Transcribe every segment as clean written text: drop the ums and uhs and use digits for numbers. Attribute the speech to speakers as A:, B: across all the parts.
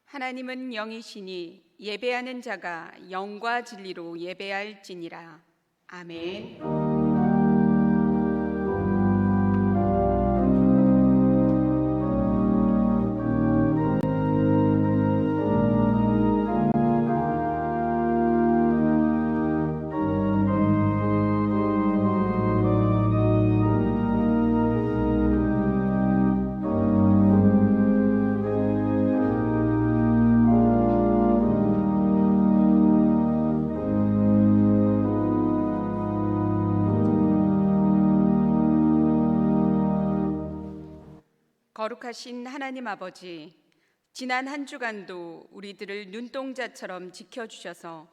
A: 하나님은 영이시니 예배하는 자가 영과 진리로 예배할지니라. 아멘. 거룩하신 하나님 아버지, 지난 한 주간도 우리들을 눈동자처럼 지켜주셔서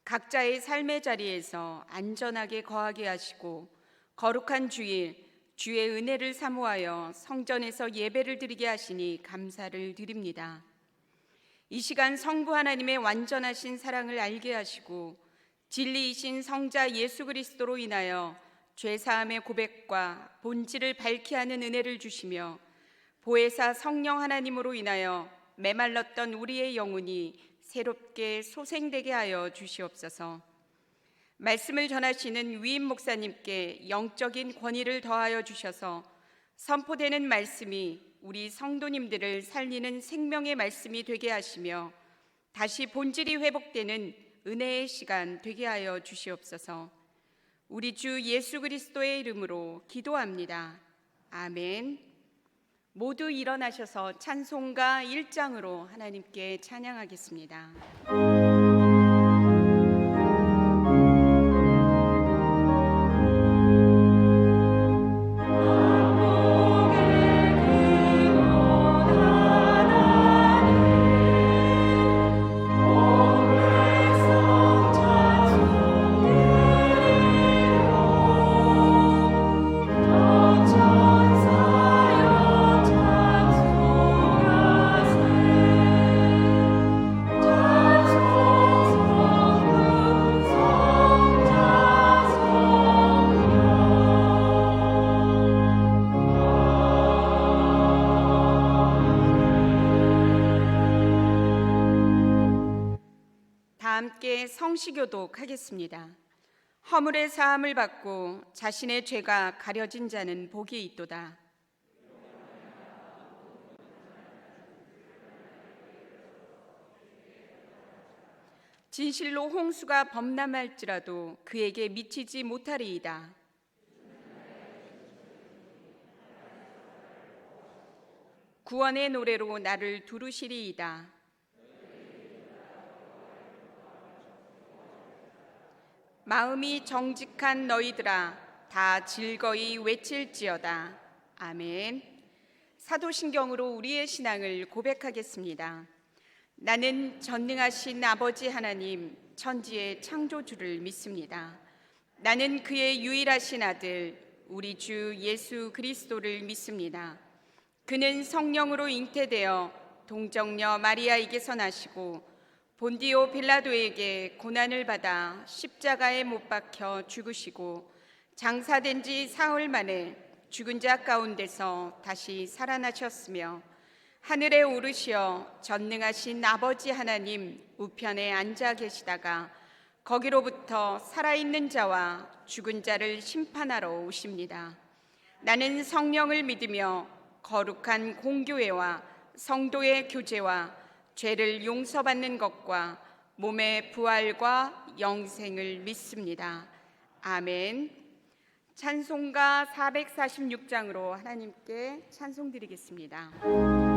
A: 각자의 삶의 자리에서 안전하게 거하게 하시고 거룩한 주일, 주의 은혜를 사모하여 성전에서 예배를 드리게 하시니 감사를 드립니다. 이 시간 성부 하나님의 완전하신 사랑을 알게 하시고 진리이신 성자 예수 그리스도로 인하여 죄사함의 고백과 본질을 밝게 하는 은혜를 주시며 보혜사 성령 하나님으로 인하여 메말랐던 우리의 영혼이 새롭게 소생되게 하여 주시옵소서. 말씀을 전하시는 위임 목사님께 영적인 권위를 더하여 주셔서 선포되는 말씀이 우리 성도님들을 살리는 생명의 말씀이 되게 하시며 다시 본질이 회복되는 은혜의 시간 되게 하여 주시옵소서. 우리 주 예수 그리스도의 이름으로 기도합니다. 아멘. 모두 일어나셔서 찬송가 1장으로 하나님께 찬양하겠습니다. 함께 성시교독 하겠습니다. 허물의 사함을 받고 자신의 죄가 가려진 자는 복이 있도다. 진실로 홍수가 범람할지라도 그에게 미치지 못하리이다. 구원의 노래로 나를 두루시리이다. 마음이 정직한 너희들아 다 즐거이 외칠지어다. 아멘. 사도신경으로 우리의 신앙을 고백하겠습니다. 나는 전능하신 아버지 하나님 천지의 창조주를 믿습니다. 나는 그의 유일하신 아들 우리 주 예수 그리스도를 믿습니다. 그는 성령으로 잉태되어 동정녀 마리아에게서 나시고 본디오 빌라도에게 고난을 받아 십자가에 못 박혀 죽으시고 장사된 지 사흘 만에 죽은 자 가운데서 다시 살아나셨으며 하늘에 오르시어 전능하신 아버지 하나님 우편에 앉아 계시다가 거기로부터 살아있는 자와 죽은 자를 심판하러 오십니다. 나는 성령을 믿으며 거룩한 공교회와 성도의 교제와 죄를 용서받는 것과 몸의 부활과 영생을 믿습니다. 아멘. 찬송가 446장으로 하나님께 찬송드리겠습니다.
B: 기쁘고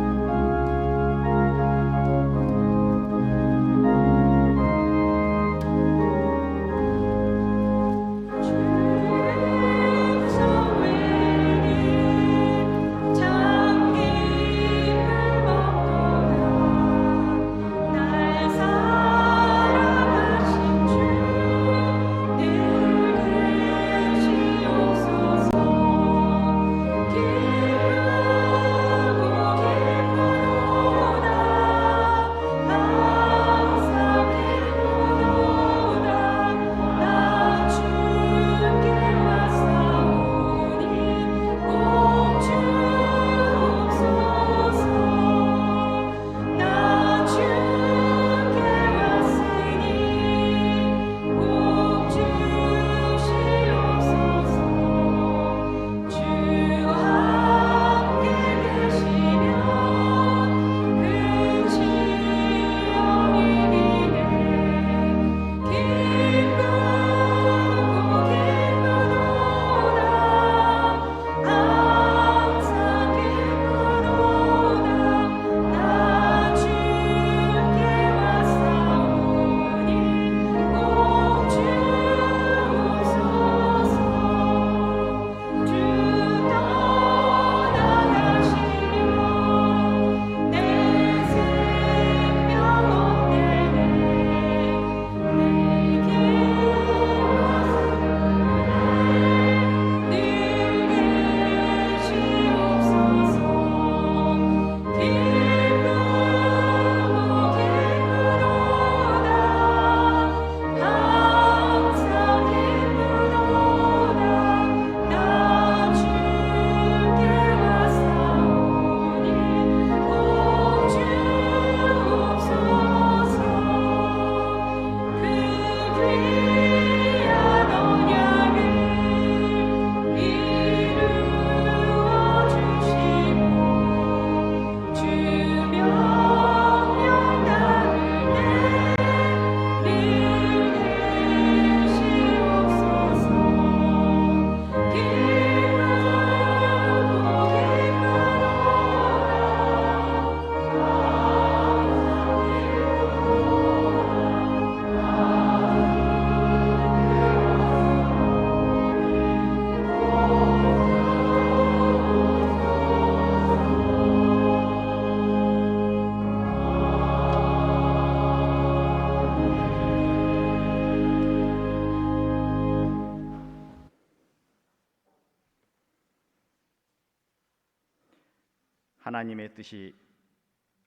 B: 하나님의 뜻이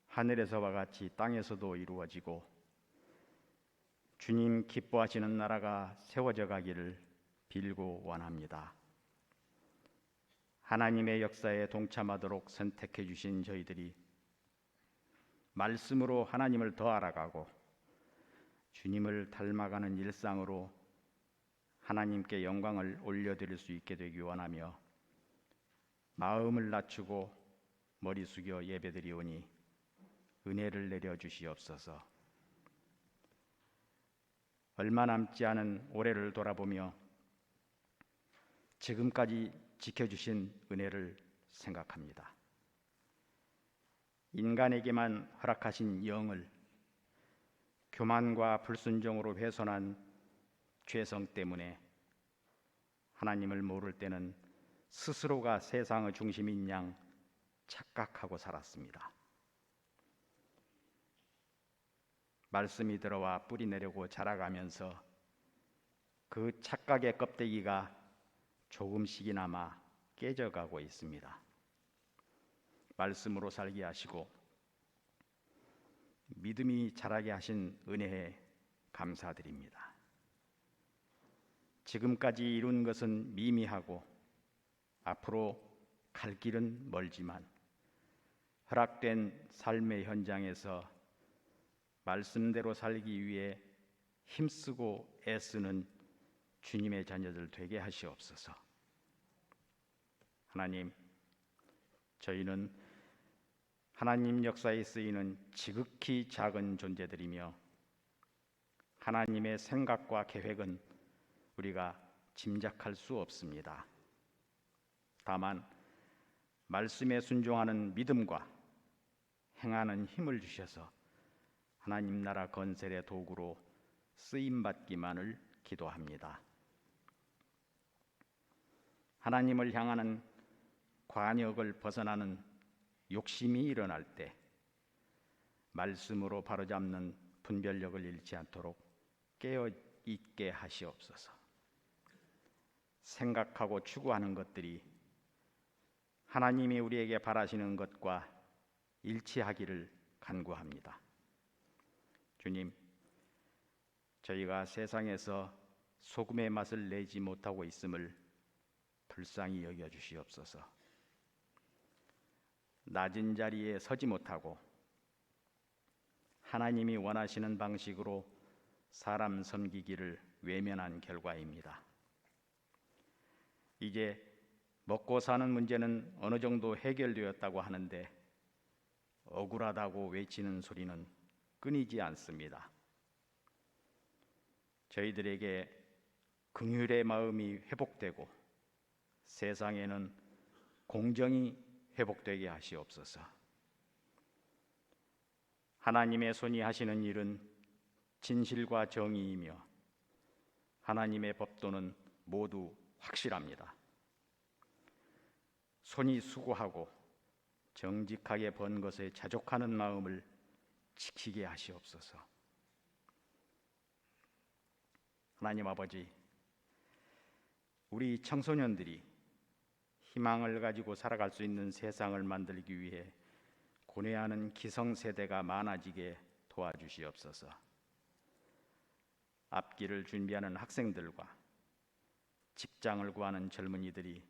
B: 하늘에서와 같이 땅에서도 이루어지고 주님 기뻐하시는 나라가 세워져 가기를 빌고 원합니다. 하나님의 역사에 동참하도록 선택해 주신 저희들이 말씀으로 하나님을 더 알아가고 주님을 닮아가는 일상으로 하나님께 영광을 올려드릴 수 있게 되기 원하며 마음을 낮추고 머리 숙여 예배드리오니 은혜를 내려 주시옵소서. 얼마 남지 않은 올해를 돌아보며 지금까지 지켜주신 은혜를 생각합니다. 인간에게만 허락하신 영을 교만과 불순종으로 훼손한 죄성 때문에 하나님을 모를 때는 스스로가 세상의 중심인 양 착각하고 살았습니다. 말씀이 들어와 뿌리 내려고 자라가면서 그 착각의 껍데기가 조금씩이나마 깨져가고 있습니다. 말씀으로 살게 하시고 믿음이 자라게 하신 은혜에 감사드립니다. 지금까지 이룬 것은 미미하고 앞으로 갈 길은 멀지만 허락된 삶의 현장에서 말씀대로 살기 위해 힘쓰고 애쓰는 주님의 자녀들 되게 하시옵소서. 하나님, 저희는 하나님 역사에 쓰이는 지극히 작은 존재들이며 하나님의 생각과 계획은 우리가 짐작할 수 없습니다. 다만 말씀에 순종하는 믿음과 행하는 힘을 주셔서 하나님 나라 건설의 도구로 쓰임받기만을 기도합니다. 하나님을 향하는 관역을 벗어나는 욕심이 일어날 때 말씀으로 바로잡는 분별력을 잃지 않도록 깨어 있게 하시옵소서. 생각하고 추구하는 것들이 하나님이 우리에게 바라시는 것과 일치하기를 간구합니다. 주님, 저희가 세상에서 소금의 맛을 내지 못하고 있음을 불쌍히 여겨 주시옵소서. 낮은 자리에 서지 못하고 하나님이 원하시는 방식으로 사람 섬기기를 외면한 결과입니다. 이제 먹고 사는 문제는 어느 정도 해결되었다고 하는데 억울하다고 외치는 소리는 끊이지 않습니다. 저희들에게 긍휼의 마음이 회복되고 세상에는 공정이 회복되게 하시옵소서. 하나님의 손이 하시는 일은 진실과 정의이며 하나님의 법도는 모두 확실합니다. 손이 수고하고 정직하게 번 것에 자족하는 마음을 지키게 하시옵소서. 하나님 아버지, 우리 청소년들이 희망을 가지고 살아갈 수 있는 세상을 만들기 위해 고뇌하는 기성세대가 많아지게 도와주시옵소서. 앞길을 준비하는 학생들과 직장을 구하는 젊은이들이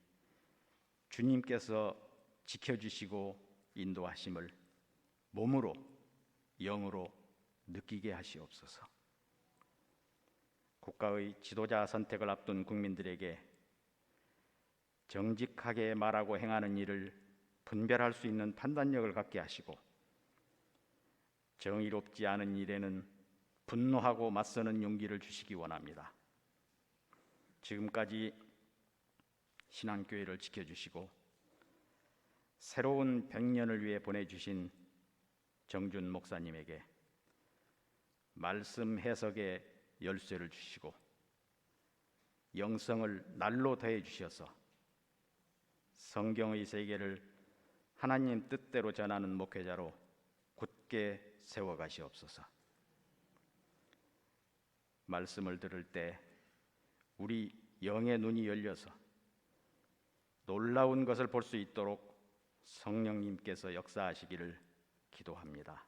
B: 주님께서 지켜주시고 인도하심을 몸으로 영으로 느끼게 하시옵소서. 국가의 지도자 선택을 앞둔 국민들에게 정직하게 말하고 행하는 일을 분별할 수 있는 판단력을 갖게 하시고, 정의롭지 않은 일에는 분노하고 맞서는 용기를 주시기 원합니다. 지금까지 신앙교회를 지켜주시고 새로운 100년을 위해 보내주신 정준 목사님에게 말씀 해석의 열쇠를 주시고 영성을 날로 더해 주셔서 성경의 세계를 하나님 뜻대로 전하는 목회자로 굳게 세워가시옵소서. 말씀을 들을 때 우리 영의 눈이 열려서 놀라운 것을 볼 수 있도록 성령님께서 역사하시기를 기도합니다.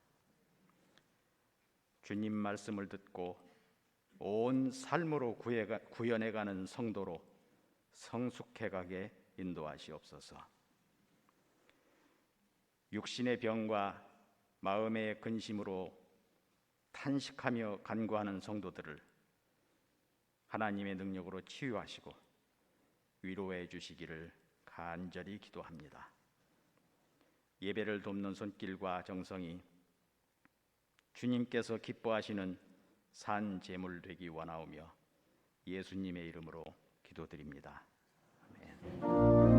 B: 주님 말씀을 듣고 온 삶으로 구현해가는 성도로 성숙해가게 인도하시옵소서. 육신의 병과 마음의 근심으로 탄식하며 간구하는 성도들을 하나님의 능력으로 치유하시고 위로해 주시기를 간절히 기도합니다. 예배를 돕는 손길과 정성이 주님께서 기뻐하시는 산 제물 되기 원하오며 예수님의 이름으로 기도드립니다. 아멘.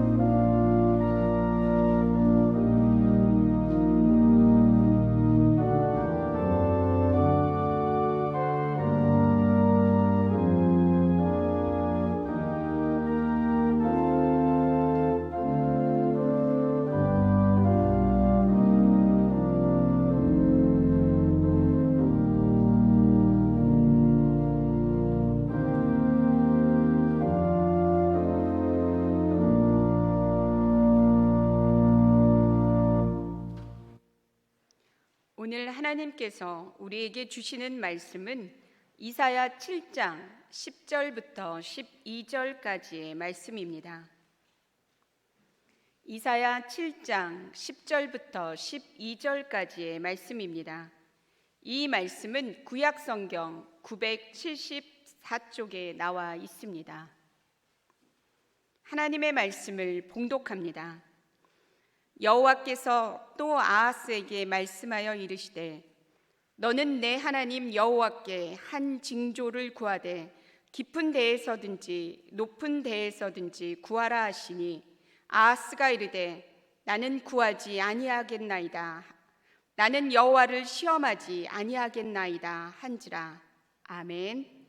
A: 오늘 하나님께서 우리에게 주시는 말씀은 이사야 7장 10절부터 12절까지의 말씀입니다. 이사야 7장 10절부터 12절까지의 말씀입니다. 이 말씀은 구약성경 974쪽에 나와 있습니다. 하나님의 말씀을 봉독합니다. 여호와께서 또 아하스에게 말씀하여 이르시되 너는 내 하나님 여호와께 한 징조를 구하되 깊은 데에서든지 높은 데에서든지 구하라 하시니 아하스가 이르되 나는 구하지 아니하겠나이다. 나는 여호와를 시험하지 아니하겠나이다 한지라. 아멘.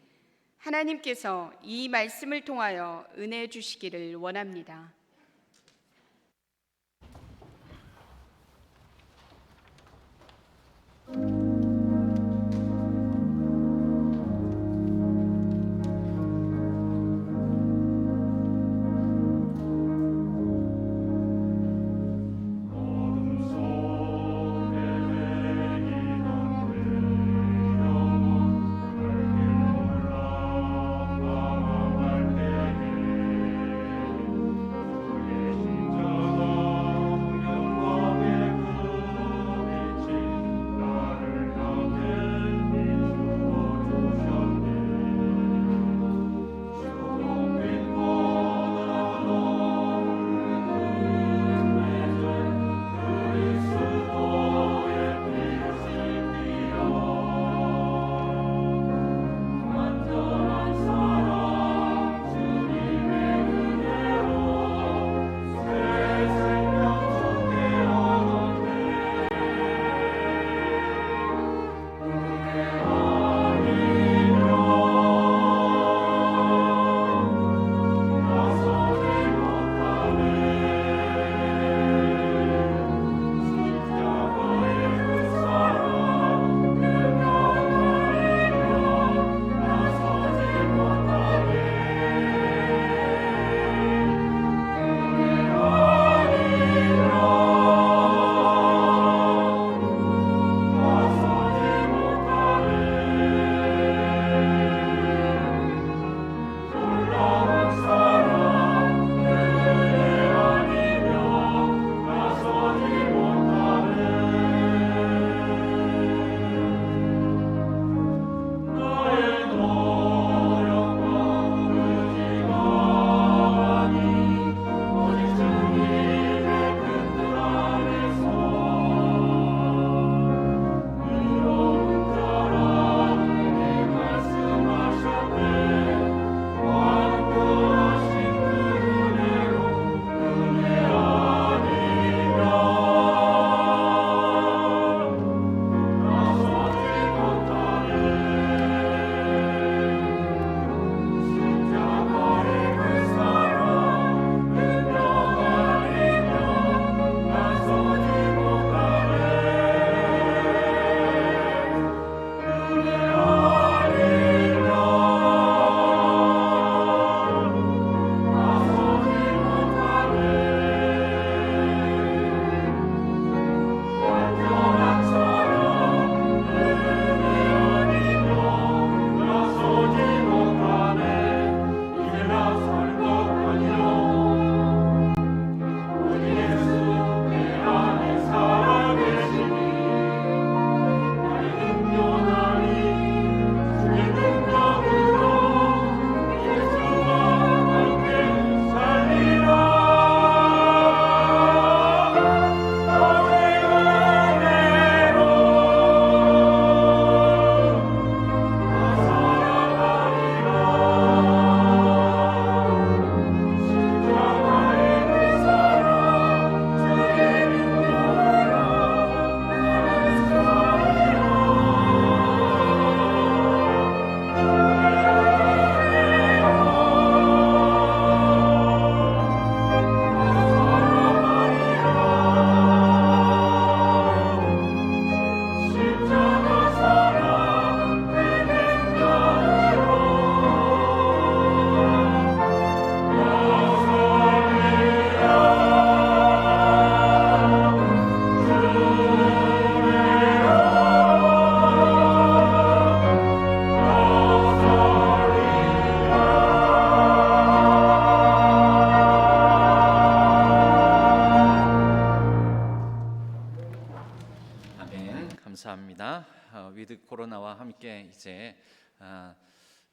A: 하나님께서 이 말씀을 통하여 은혜 주시기를 원합니다.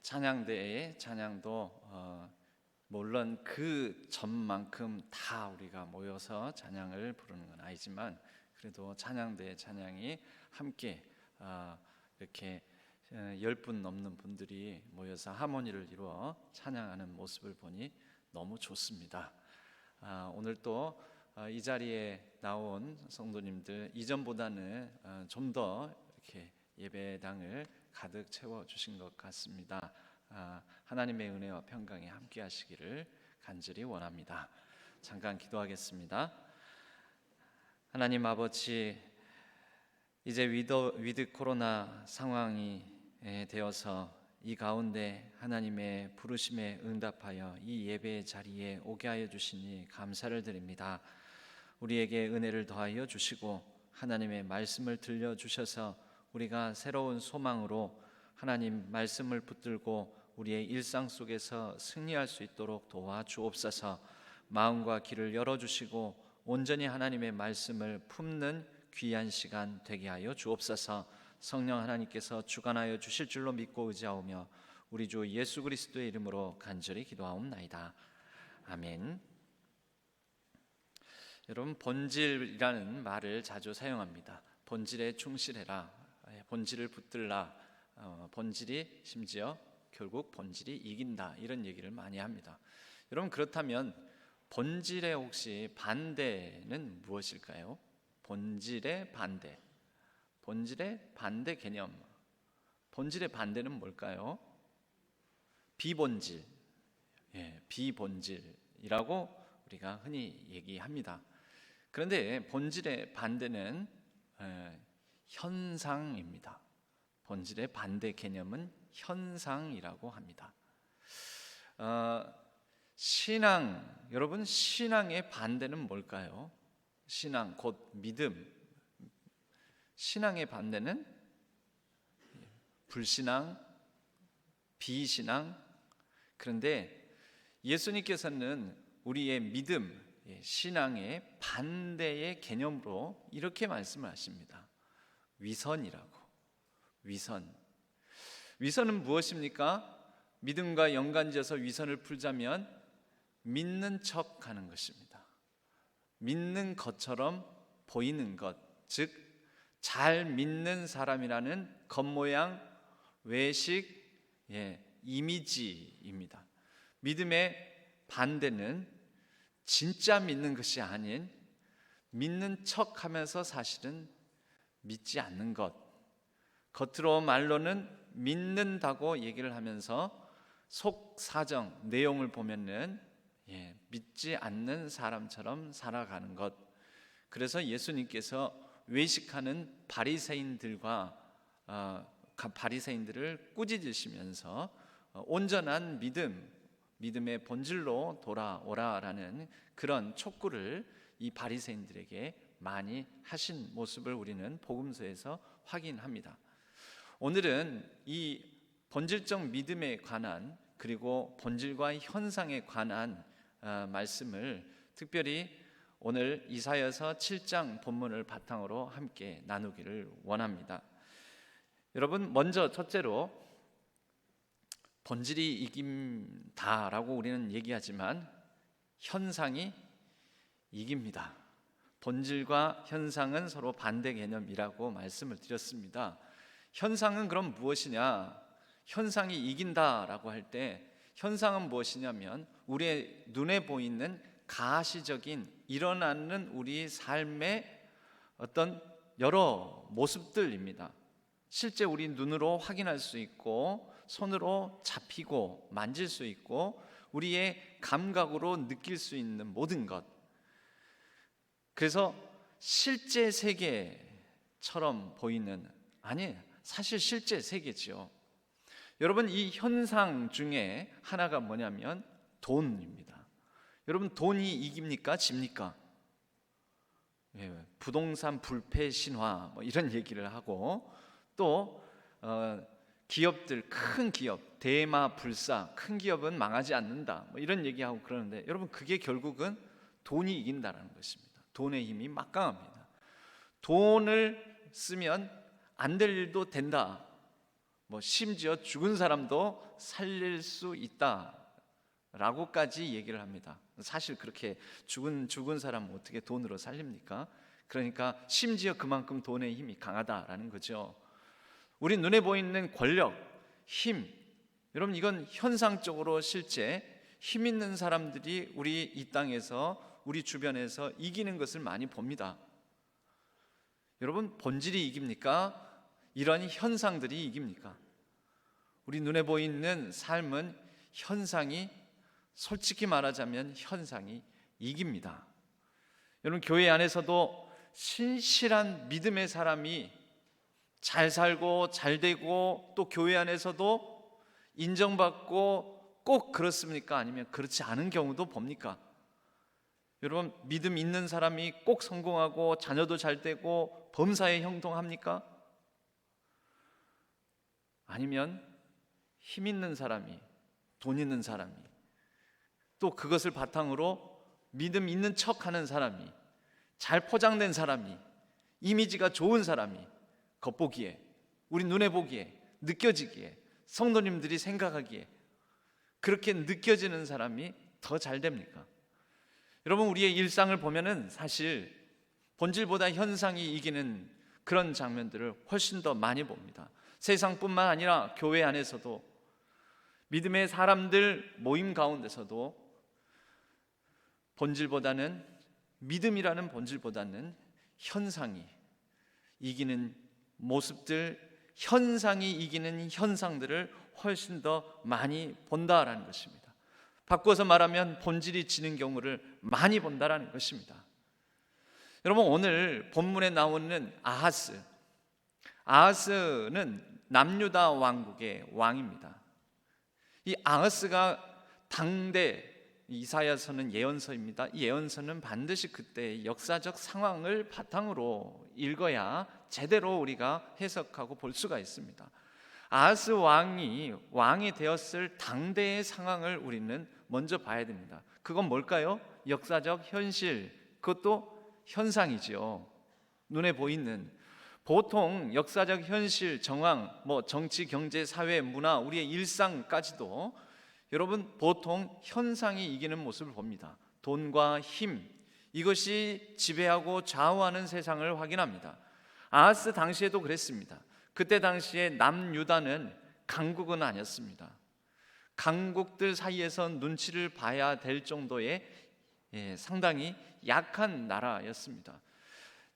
C: 찬양대의 찬양도 물론 그 전만큼 다 우리가 모여서 찬양을 부르는 건 아니지만 그래도 찬양대의 찬양이 함께 이렇게 10분 넘는 분들이 모여서 하모니를 이루어 찬양하는 모습을 보니 너무 좋습니다. 오늘 또 이 자리에 나온 성도님들 이전보다는 좀 더 이렇게 예배당을 가득 채워주신 것 같습니다. 하나님의 은혜와 평강이 함께 하시기를 간절히 원합니다. 잠깐 기도하겠습니다. 하나님 아버지, 이제 위드 코로나 상황이 되어서 이 가운데 하나님의 부르심에 응답하여 이 예배의 자리에 오게 하여 주시니 감사를 드립니다. 우리에게 은혜를 더하여 주시고 하나님의 말씀을 들려주셔서 우리가 새로운 소망으로 하나님 말씀을 붙들고 우리의 일상 속에서 승리할 수 있도록 도와주옵소서. 마음과 귀를 열어주시고 온전히 하나님의 말씀을 품는 귀한 시간 되게 하여 주옵소서. 성령 하나님께서 주관하여 주실 줄로 믿고 의지하오며 우리 주 예수 그리스도의 이름으로 간절히 기도하옵나이다. 아멘. 여러분, 본질이라는 말을 자주 사용합니다. 본질에 충실해라, 본질을 붙들라, 본질이 심지어 결국 본질이 이긴다, 이런 얘기를 많이 합니다. 여러분, 그렇다면 본질의 혹시 반대는 무엇일까요? 본질의 반대, 본질의 반대 개념, 본질의 반대는 뭘까요? 비본질, 비본질이라고 우리가 흔히 얘기합니다. 그런데 본질의 반대는 현상입니다. 본질의 반대 개념은 현상이라고 합니다. 신앙, 여러분, 신앙의 반대는 뭘까요? 신앙 곧 믿음. 신앙의 반대는 불신앙, 비신앙. 그런데 예수님께서는 우리의 믿음, 신앙의 반대의 개념으로 이렇게 말씀을 하십니다. 위선이라고. 위선은 무엇입니까? 믿음과 연관지어서 위선을 풀자면 믿는 척 하는 것입니다. 믿는 것처럼 보이는 것, 즉 잘 믿는 사람이라는 겉모양, 외식, 이미지입니다. 믿음의 반대는 진짜 믿는 것이 아닌 믿는 척하면서 사실은 믿지 않는 것, 겉으로 말로는 믿는다고 얘기를 하면서 속 사정, 내용을 보면은 믿지 않는 사람처럼 살아가는 것. 그래서 예수님께서 외식하는 바리새인들과 바리새인들을 꾸짖으시면서 온전한 믿음의 본질로 돌아오라라는 그런 촉구를 이 바리새인들에게 많이 하신 모습을 우리는 복음서에서 확인합니다. 오늘은 이 본질적 믿음에 관한 그리고 본질과 현상에 관한 말씀을 특별히 오늘 이사야서 7장 본문을 바탕으로 함께 나누기를 원합니다. 여러분, 먼저 첫째로 본질이 이긴다라고 우리는 얘기하지만 현상이 이깁니다. 본질과 현상은 서로 반대 개념이라고 말씀을 드렸습니다. 현상은 그럼 무엇이냐? 현상이 이긴다라고 할 때 현상은 무엇이냐면 우리의 눈에 보이는 가시적인 일어나는 우리 삶의 어떤 여러 모습들입니다. 실제 우리 눈으로 확인할 수 있고 손으로 잡히고 만질 수 있고 우리의 감각으로 느낄 수 있는 모든 것. 그래서 실제 세계처럼 보이는, 아니 사실 실제 세계지요. 여러분, 이 현상 중에 하나가 뭐냐면 돈입니다. 여러분, 돈이 이깁니까? 집니까? 부동산 불패 신화 이런 얘기를 하고 또 기업들, 큰 기업, 대마불사, 큰 기업은 망하지 않는다 이런 얘기하고 그러는데 여러분, 그게 결국은 돈이 이긴다는 것입니다. 돈의 힘이 막강합니다. 돈을 쓰면 안 될 일도 된다 심지어 죽은 사람도 살릴 수 있다라고까지 얘기를 합니다. 사실 그렇게 죽은 사람 어떻게 돈으로 살립니까? 그러니까 심지어 그만큼 돈의 힘이 강하다라는 거죠. 우리 눈에 보이는 권력, 힘, 여러분 이건 현상적으로 실제 힘 있는 사람들이 우리 이 땅에서 우리 주변에서 이기는 것을 많이 봅니다. 여러분 본질이 이깁니까? 이런 현상들이 이깁니까? 우리 눈에 보이는 삶은 현상이, 솔직히 말하자면 현상이 이깁니다. 여러분 교회 안에서도 신실한 믿음의 사람이 잘 살고 잘 되고 또 교회 안에서도 인정받고 꼭 그렇습니까? 아니면 그렇지 않은 경우도 봅니까? 여러분 믿음 있는 사람이 꼭 성공하고 자녀도 잘 되고 범사에 형통합니까? 아니면 힘 있는 사람이, 돈 있는 사람이, 또 그것을 바탕으로 믿음 있는 척하는 사람이, 잘 포장된 사람이, 이미지가 좋은 사람이 겉보기에, 우리 눈에 보기에, 느껴지기에, 성도님들이 생각하기에 그렇게 느껴지는 사람이 더 잘 됩니까? 여러분 우리의 일상을 보면은 사실 본질보다 현상이 이기는 그런 장면들을 훨씬 더 많이 봅니다. 세상뿐만 아니라 교회 안에서도, 믿음의 사람들 모임 가운데서도 본질보다는, 믿음이라는 본질보다는 현상이 이기는 모습들, 현상이 이기는 현상들을 훨씬 더 많이 본다라는 것입니다. 바꿔서 말하면 본질이 지는 경우를 많이 본다라는 것입니다. 여러분 오늘 본문에 나오는 아하스는 남유다 왕국의 왕입니다. 이 아하스가 당대, 이사야서는 예언서입니다. 이 예언서는 반드시 그때의 역사적 상황을 바탕으로 읽어야 제대로 우리가 해석하고 볼 수가 있습니다. 아하스 왕이 되었을 당대의 상황을 우리는 먼저 봐야 됩니다. 그건 뭘까요? 역사적 현실, 그것도 현상이죠. 눈에 보이는. 보통 역사적 현실, 정황, 정치, 경제, 사회, 문화, 우리의 일상까지도 여러분 보통 현상이 이기는 모습을 봅니다. 돈과 힘, 이것이 지배하고 좌우하는 세상을 확인합니다. 아하스 당시에도 그랬습니다. 그때 당시에 남유다는 강국은 아니었습니다. 강국들 사이에서 눈치를 봐야 될 정도의 상당히 약한 나라였습니다.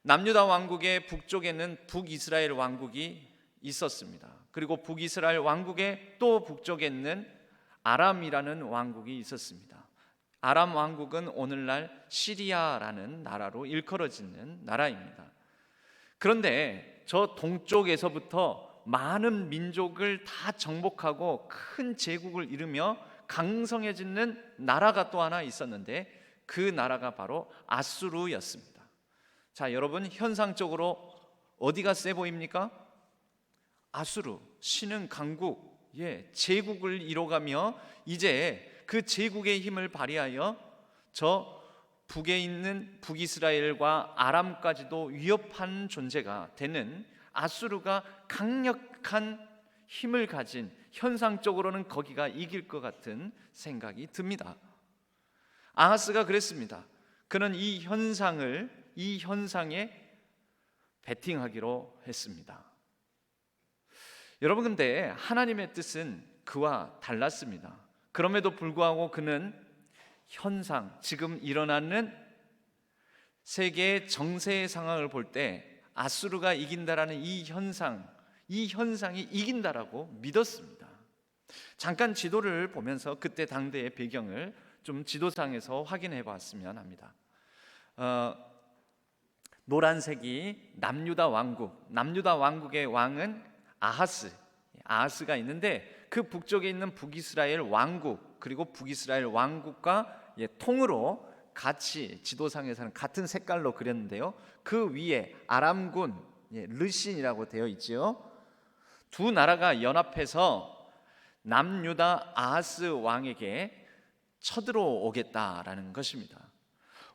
C: 남유다 왕국의 북쪽에는 북이스라엘 왕국이 있었습니다. 그리고 북이스라엘 왕국의 또 북쪽에는 아람이라는 왕국이 있었습니다. 아람 왕국은 오늘날 시리아라는 나라로 일컬어지는 나라입니다. 그런데 저 동쪽에서부터 많은 민족을 다 정복하고 큰 제국을 이루며 강성해지는 나라가 또 하나 있었는데 그 나라가 바로 아수르였습니다. 자, 여러분 현상적으로 어디가 세 보입니까? 아수르, 신흥 강국, 제국을 이뤄가며 이제 그 제국의 힘을 발휘하여 저 북에 있는 북이스라엘과 아람까지도 위협한 존재가 되는 아수르가 강력한 힘을 가진, 현상적으로는 거기가 이길 것 같은 생각이 듭니다. 아하스가 그랬습니다. 그는 이 현상에 베팅하기로 했습니다. 여러분 근데 하나님의 뜻은 그와 달랐습니다. 그럼에도 불구하고 그는 현상, 지금 일어나는 세계의 정세의 상황을 볼 때 아수르가 이긴다라는 이 현상이 이긴다라고 믿었습니다. 잠깐 지도를 보면서 그때 당대의 배경을 좀 지도상에서 확인해 봤으면 합니다. 노란색이 남유다 왕국의 왕은 아하스가 있는데 그 북쪽에 있는 북이스라엘 왕국, 그리고 북이스라엘 왕국과 통으로 같이 지도상에서는 같은 색깔로 그렸는데요. 그 위에 아람군 르신이라고 되어 있지요. 두 나라가 연합해서 남유다 아하스 왕에게 쳐들어오겠다라는 것입니다.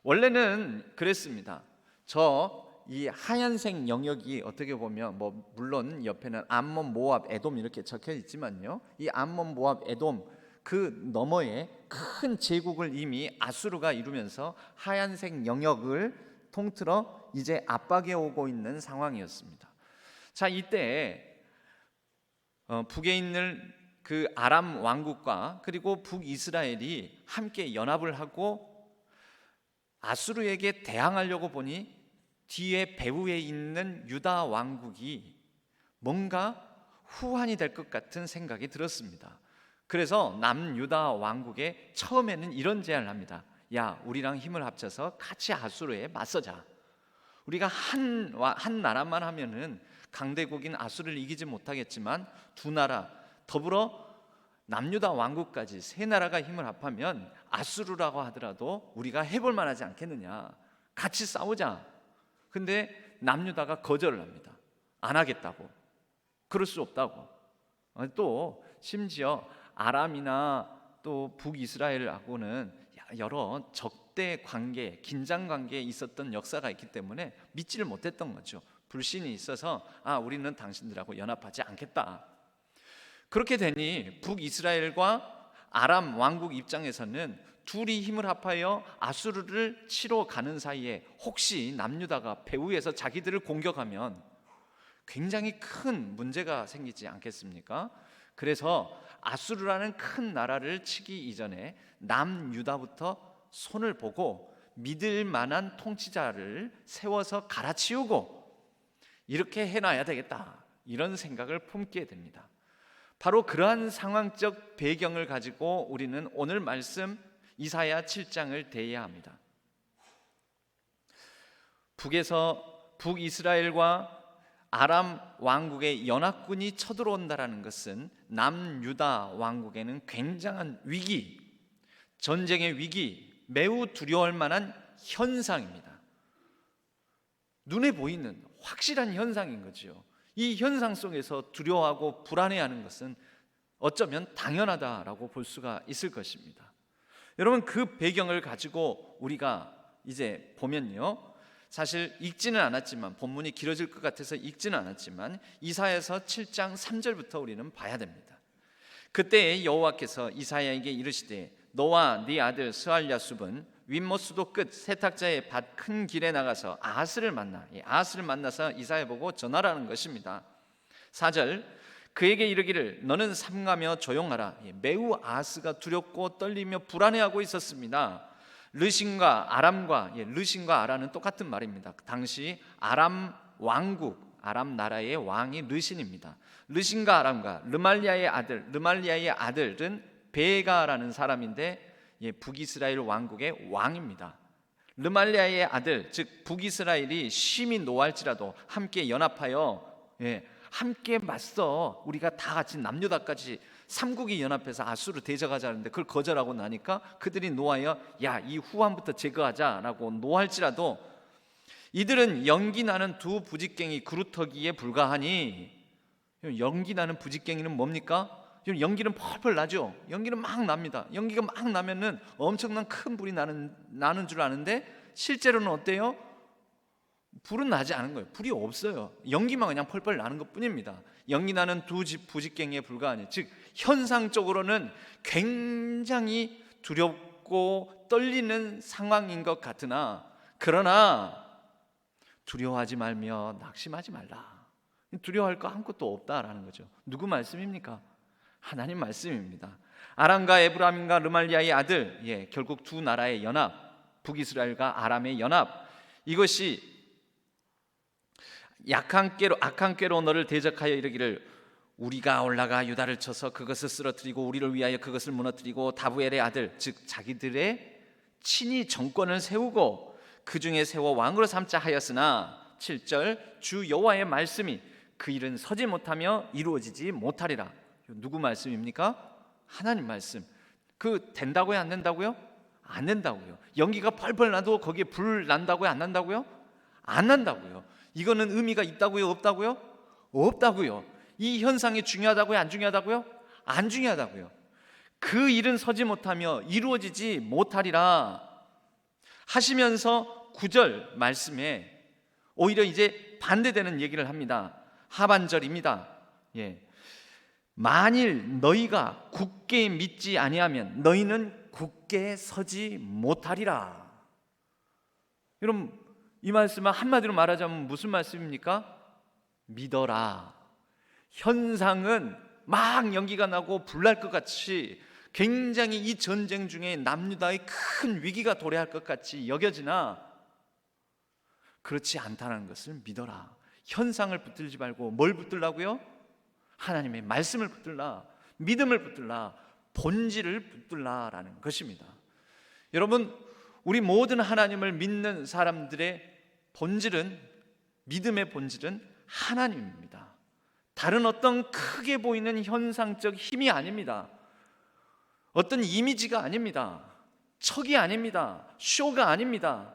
C: 원래는 그랬습니다. 저 이 하얀색 영역이 어떻게 보면 뭐 물론 옆에는 암몬, 모압, 에돔 이렇게 적혀 있지만요, 이 암몬, 모압, 에돔 그 너머에 큰 제국을 이미 아수르가 이루면서 하얀색 영역을 통틀어 이제 압박해 오고 있는 상황이었습니다. 자, 이때 북에 있는 그 아람 왕국과 그리고 북이스라엘이 함께 연합을 하고 아수르에게 대항하려고 보니 뒤에 배후에 있는 유다 왕국이 뭔가 후환이 될 것 같은 생각이 들었습니다. 그래서 남유다 왕국에 처음에는 이런 제안을 합니다. 야, 우리랑 힘을 합쳐서 같이 아수르에 맞서자. 우리가 한 나라만 하면은 강대국인 아수르를 이기지 못하겠지만 두 나라 더불어 남유다 왕국까지 세 나라가 힘을 합하면 아수르라고 하더라도 우리가 해볼 만하지 않겠느냐. 같이 싸우자. 근데 남유다가 거절을 합니다. 안 하겠다고. 그럴 수 없다고. 또 심지어 아람이나 또 북이스라엘하고는 여러 적대 관계, 긴장 관계에 있었던 역사가 있기 때문에 믿지를 못했던 거죠. 불신이 있어서 우리는 당신들하고 연합하지 않겠다. 그렇게 되니 북이스라엘과 아람 왕국 입장에서는 둘이 힘을 합하여 아수르를 치러 가는 사이에 혹시 남유다가 배후에서 자기들을 공격하면 굉장히 큰 문제가 생기지 않겠습니까? 그래서 아수르라는 큰 나라를 치기 이전에 남유다부터 손을 보고 믿을 만한 통치자를 세워서 갈아치우고 이렇게 해놔야 되겠다, 이런 생각을 품게 됩니다. 바로 그러한 상황적 배경을 가지고 우리는 오늘 말씀 이사야 7장을 대해야 합니다. 북이스라엘과 아람 왕국의 연합군이 쳐들어온다라는 것은 남유다 왕국에는 굉장한 위기, 전쟁의 위기, 매우 두려워할 만한 현상입니다. 눈에 보이는 확실한 현상인 거죠. 이 현상 속에서 두려워하고 불안해하는 것은 어쩌면 당연하다라고 볼 수가 있을 것입니다. 여러분, 그 배경을 가지고 우리가 이제 보면요, 사실 읽지는 않았지만, 본문이 길어질 것 같아서 읽지는 않았지만 이사야서 7장 3절부터 우리는 봐야 됩니다. 그때 여호와께서 이사야에게 이르시되 너와 네 아들 스알랴숲은 윗모수도 끝 세탁자의 밭 큰 길에 나가서 아하스를 만나서 이사야 보고 전하라는 것입니다. 4절, 그에게 이르기를 너는 삼가며 조용하라. 매우 아하스가 두렵고 떨리며 불안해하고 있었습니다. 르신과 아람과, 르신과 아라는 똑같은 말입니다. 당시 아람 왕국, 아람 나라의 왕이 르신입니다. 르신과 아람과 르말리아의 아들은 베가라는 사람인데 북이스라엘 왕국의 왕입니다. 르말리아의 아들, 즉 북이스라엘이 심히 노할지라도 함께 연합하여 함께 맞서 우리가 다 같이 남유다까지 삼국이 연합해서 아수르 대적하자는데 그걸 거절하고 나니까 그들이 노하여 이 후한부터 제거하자라고 노할지라도 이들은 연기나는 두 부직갱이 그루터기에 불과하니, 연기나는 부직갱이는 뭡니까? 연기는 펄펄 나죠. 연기는 막 납니다. 연기가 막 나면은 엄청난 큰 불이 나는 줄 아는데 실제로는 어때요? 불은 나지 않은 거예요. 불이 없어요. 연기만 그냥 펄펄 나는 것 뿐입니다. 연기 나는 두 부직갱이에 불과하니, 즉 현상적으로는 굉장히 두렵고 떨리는 상황인 것 같으나, 그러나 두려워하지 말며 낙심하지 말라. 두려워할 거 아무것도 없다라는 거죠. 누구 말씀입니까? 하나님 말씀입니다. 아람과 에브라임과 르말리아의 아들, 결국 두 나라의 연합, 북이스라엘과 아람의 연합, 이것이 악한 꾀로 너를 대적하여 이르기를 우리가 올라가 유다를 쳐서 그것을 쓰러뜨리고 우리를 위하여 그것을 무너뜨리고 다부엘의 아들, 즉 자기들의 친히 정권을 세우고 그 중에 세워 왕으로 삼자 하였으나 7절, 주 여호와의 말씀이 그 일은 서지 못하며 이루어지지 못하리라. 누구 말씀입니까? 하나님 말씀. 그 된다고요? 안 된다고요? 안 된다고요. 연기가 펄펄 나도 거기에 불 난다고요? 안 난다고요? 안 난다고요. 이거는 의미가 있다고요? 없다고요? 없다고요. 이 현상이 중요하다고요? 안 중요하다고요? 안 중요하다고요. 그 일은 서지 못하며 이루어지지 못하리라 하시면서 9절 말씀에 오히려 이제 반대되는 얘기를 합니다. 하반절입니다. 만일 너희가 굳게 믿지 아니하면 너희는 굳게 서지 못하리라. 여러분, 이 말씀은 한마디로 말하자면 무슨 말씀입니까? 믿어라. 현상은 막 연기가 나고 불날 것 같이, 굉장히 이 전쟁 중에 남유다의 큰 위기가 도래할 것 같이 여겨지나 그렇지 않다는 것을 믿어라. 현상을 붙들지 말고 뭘 붙들라고요? 하나님의 말씀을 붙들라, 믿음을 붙들라, 본질을 붙들라라는 것입니다. 여러분, 우리 모든 하나님을 믿는 사람들의 본질은, 믿음의 본질은 하나님입니다. 다른 어떤 크게 보이는 현상적 힘이 아닙니다. 어떤 이미지가 아닙니다. 척이 아닙니다. 쇼가 아닙니다.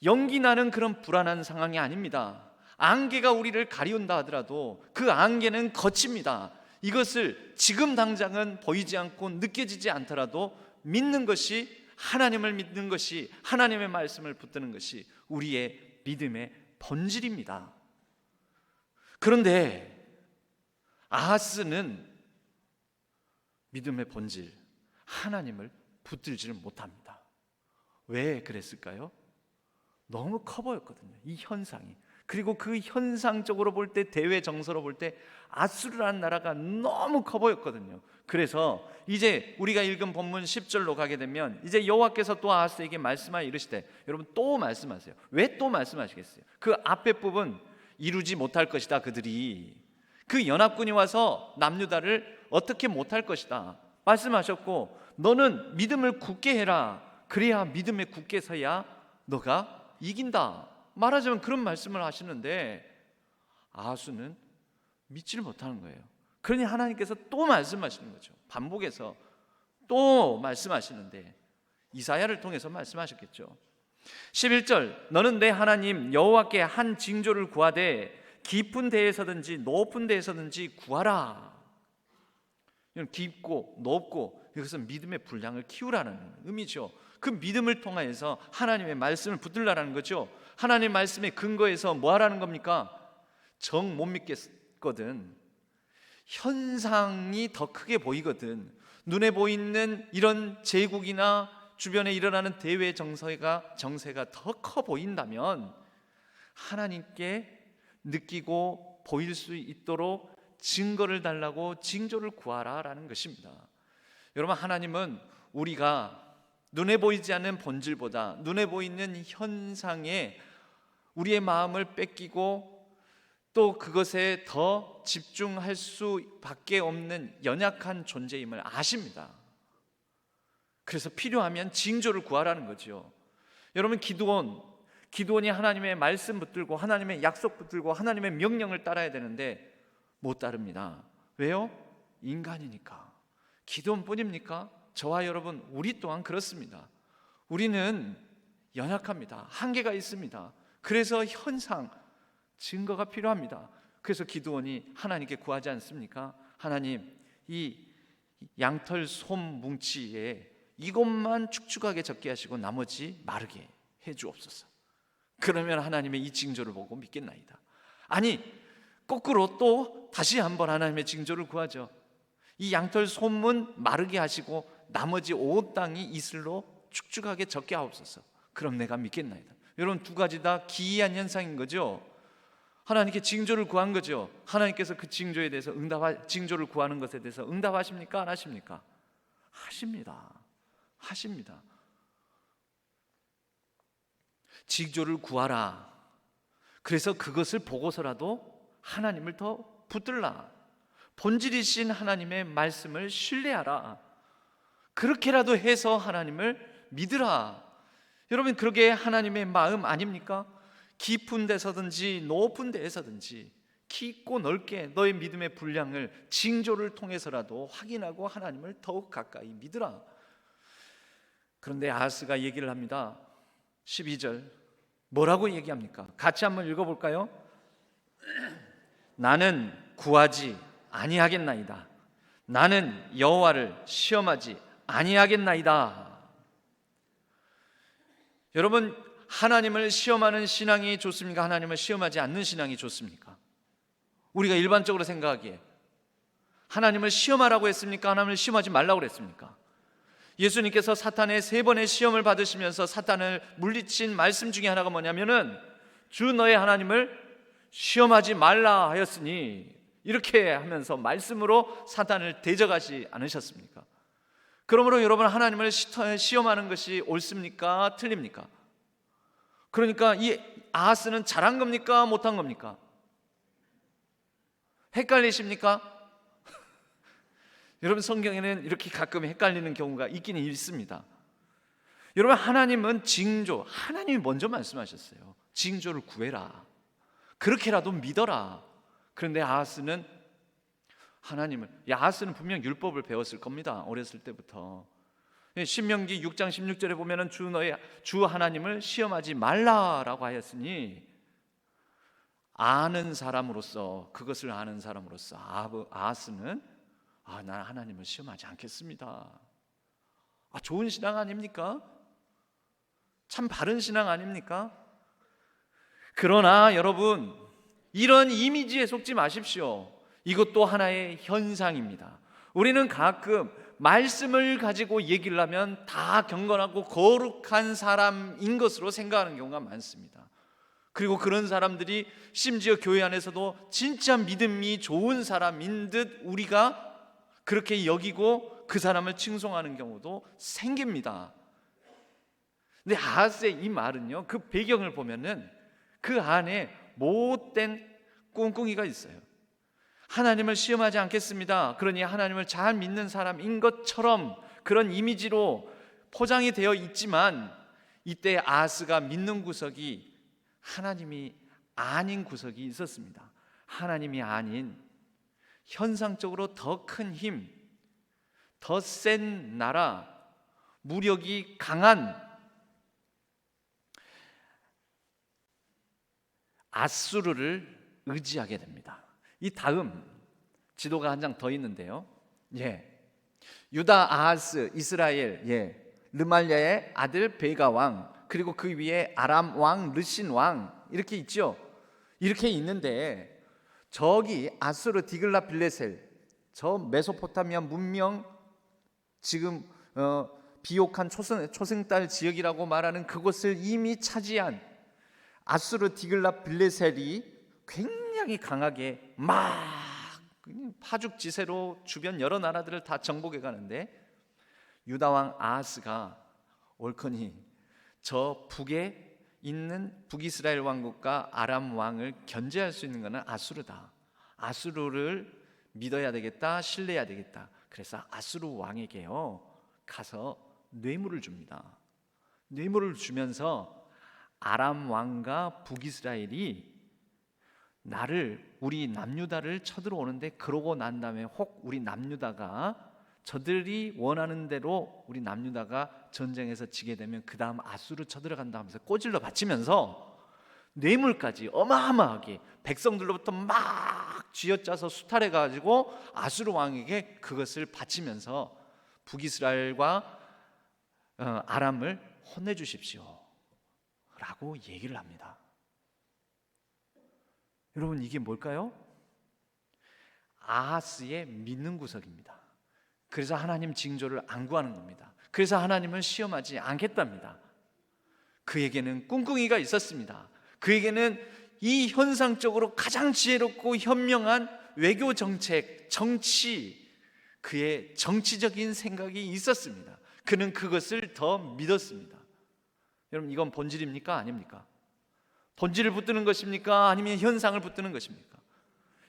C: 연기 나는 그런 불안한 상황이 아닙니다. 안개가 우리를 가리운다 하더라도 그 안개는 거칩니다. 이것을 지금 당장은 보이지 않고 느껴지지 않더라도 믿는 것이, 하나님을 믿는 것이, 하나님의 말씀을 붙드는 것이 우리의 믿음의 본질입니다. 그런데 아하스는 믿음의 본질, 하나님을 붙들지를 못합니다. 왜 그랬을까요? 너무 커 보였거든요, 이 현상이. 그리고 그 현상적으로 볼 때, 대외 정서로 볼 때 아수르라는 나라가 너무 커 보였거든요. 그래서 이제 우리가 읽은 본문 10절로 가게 되면 이제 여호와께서 또 아하스에게 말씀하여 이르시되, 여러분 또 말씀하세요. 왜 또 말씀하시겠어요? 그 앞에 부분 이루지 못할 것이다. 그들이 그 연합군이 와서 남유다를 어떻게 못할 것이다 말씀하셨고, 너는 믿음을 굳게 해라. 그래야 믿음에 굳게 서야 너가 이긴다. 말하자면 그런 말씀을 하시는데 아하스는 믿지를 못하는 거예요. 그러니 하나님께서 또 말씀하시는 거죠. 반복해서 또 말씀하시는데 이사야를 통해서 말씀하셨겠죠. 11절, 너는 내 하나님 여호와께 한 징조를 구하되 깊은 데에서든지 높은 데에서든지 구하라. 이건 깊고 높고, 이것은 믿음의 분량을 키우라는 의미죠. 그 믿음을 통해서 하나님의 말씀을 붙들라는 거죠. 하나님의 말씀의 근거에서 뭐 하라는 겁니까? 정 못 믿겠거든, 현상이 더 크게 보이거든, 눈에 보이는 이런 제국이나 주변에 일어나는 대외 정세가 더 커 보인다면 하나님께 느끼고 보일 수 있도록 증거를 달라고 징조를 구하라라는 것입니다. 여러분, 하나님은 우리가 눈에 보이지 않는 본질보다 눈에 보이는 현상에 우리의 마음을 뺏기고 또 그것에 더 집중할 수밖에 없는 연약한 존재임을 아십니다. 그래서 필요하면 징조를 구하라는 거죠. 여러분, 기드온이 하나님의 말씀 붙들고 하나님의 약속 붙들고 하나님의 명령을 따라야 되는데 못 따릅니다. 왜요? 인간이니까. 기드온뿐입니까? 저와 여러분, 우리 또한 그렇습니다. 우리는 연약합니다. 한계가 있습니다. 그래서 현상, 증거가 필요합니다. 그래서 기드온이 하나님께 구하지 않습니까? 하나님, 이 양털 솜 뭉치에 이것만 축축하게 적게 하시고 나머지 마르게 해 주옵소서. 그러면 하나님의 이 징조를 보고 믿겠나이다. 아니, 거꾸로 또 다시 한번 하나님의 징조를 구하죠. 이 양털 솜은 마르게 하시고 나머지 온 땅이 이슬로 축축하게 적게 하옵소서. 그럼 내가 믿겠나이다. 여러분, 두 가지 다 기이한 현상인 거죠. 하나님께 징조를 구한 거죠. 하나님께서 그 징조에 대해서 징조를 구하는 것에 대해서 응답하십니까? 안 하십니까? 하십니다. 징조를 구하라. 그래서 그것을 보고서라도 하나님을 더 붙들라. 본질이신 하나님의 말씀을 신뢰하라. 그렇게라도 해서 하나님을 믿으라. 여러분, 그러게 하나님의 마음 아닙니까? 깊은 데서든지 높은 데에서든지 깊고 넓게 너의 믿음의 분량을 징조를 통해서라도 확인하고 하나님을 더욱 가까이 믿으라. 그런데 아하스가 얘기를 합니다. 12절 뭐라고 얘기합니까? 같이 한번 읽어볼까요? 나는 구하지 아니하겠나이다. 나는 여호와를 시험하지 아니하겠나이다. 여러분, 하나님을 시험하는 신앙이 좋습니까? 하나님을 시험하지 않는 신앙이 좋습니까? 우리가 일반적으로 생각하기에 하나님을 시험하라고 했습니까? 하나님을 시험하지 말라고 그랬습니까? 예수님께서 사탄의 3번의 시험을 받으시면서 사탄을 물리친 말씀 중에 하나가 뭐냐면은 주 너의 하나님을 시험하지 말라 하였으니, 이렇게 하면서 말씀으로 사탄을 대적하지 않으셨습니까? 그러므로 여러분, 하나님을 시험하는 것이 옳습니까? 틀립니까? 그러니까 이 아하스는 잘한 겁니까? 못한 겁니까? 헷갈리십니까? 여러분, 성경에는 이렇게 가끔 헷갈리는 경우가 있기는 있습니다. 여러분, 하나님은 징조, 하나님이 먼저 말씀하셨어요. 징조를 구해라, 그렇게라도 믿어라. 그런데 아하스는 아하스는 분명 율법을 배웠을 겁니다. 어렸을 때부터. 신명기 6장 16절에 보면은 주 하나님을 시험하지 말라라고 하였으니, 그것을 아는 사람으로서 아하스는 난 하나님을 시험하지 않겠습니다. 좋은 신앙 아닙니까? 참 바른 신앙 아닙니까? 그러나 여러분, 이런 이미지에 속지 마십시오. 이것도 하나의 현상입니다. 우리는 가끔 말씀을 가지고 얘기를 하면 다 경건하고 거룩한 사람인 것으로 생각하는 경우가 많습니다. 그리고 그런 사람들이 심지어 교회 안에서도 진짜 믿음이 좋은 사람인 듯 우리가 그렇게 여기고 그 사람을 칭송하는 경우도 생깁니다. 근데 아하스의 이 말은요, 그 배경을 보면은 그 안에 못된 꿍꿍이가 있어요. 하나님을 시험하지 않겠습니다, 그러니 하나님을 잘 믿는 사람인 것처럼 그런 이미지로 포장이 되어 있지만, 이때 아하스가 믿는 구석이 하나님이 아닌 구석이 있었습니다. 하나님이 아닌 현상적으로 더 큰 힘, 더 센 나라, 무력이 강한 아수르를 의지하게 됩니다. 이 다음 지도가 한 장 더 있는데요. 유다 아하스, 이스라엘, 르말랴의 아들 베가 왕, 그리고 그 위에 아람 왕, 르신 왕, 이렇게 있죠. 이렇게 있는데, 저기 아수르 디글라 빌레셀, 저 메소포타미아 문명, 지금 비옥한 초승달 지역이라고 말하는 그곳을 이미 차지한 아수르 디글라 빌레셀이 굉장히 강하게 막 파죽지세로 주변 여러 나라들을 다 정복해 가는데, 유다왕 아하스가 옳거니 저 북에 있는 북이스라엘 왕국과 아람 왕을 견제할 수 있는 것은 아수르다. 아수르를 믿어야 되겠다, 신뢰해야 되겠다. 그래서 아수르 왕에게요 가서 뇌물을 줍니다. 뇌물을 주면서 아람 왕과 북이스라엘이 우리 남유다를 쳐들어오는데, 그러고 난 다음에 혹 우리 남유다가 저들이 원하는 대로 우리 남유다가 전쟁에서 지게 되면 그 다음 아수르 쳐들어간다 하면서 꼬질러 바치면서 뇌물까지 어마어마하게 백성들로부터 막 쥐어짜서 수탈해 가지고 아수르 왕에게 그것을 바치면서 북이스라엘과 아람을 혼내주십시오 라고 얘기를 합니다. 여러분, 이게 뭘까요? 아하스의 믿는 구석입니다. 그래서 하나님 징조를 안 구하는 겁니다. 그래서 하나님을 시험하지 않겠답니다. 그에게는 꿍꿍이가 있었습니다. 그에게는 이 현상적으로 가장 지혜롭고 현명한 외교 정책, 정치, 그의 정치적인 생각이 있었습니다. 그는 그것을 더 믿었습니다. 여러분, 이건 본질입니까? 아닙니까? 본질을 붙드는 것입니까? 아니면 현상을 붙드는 것입니까?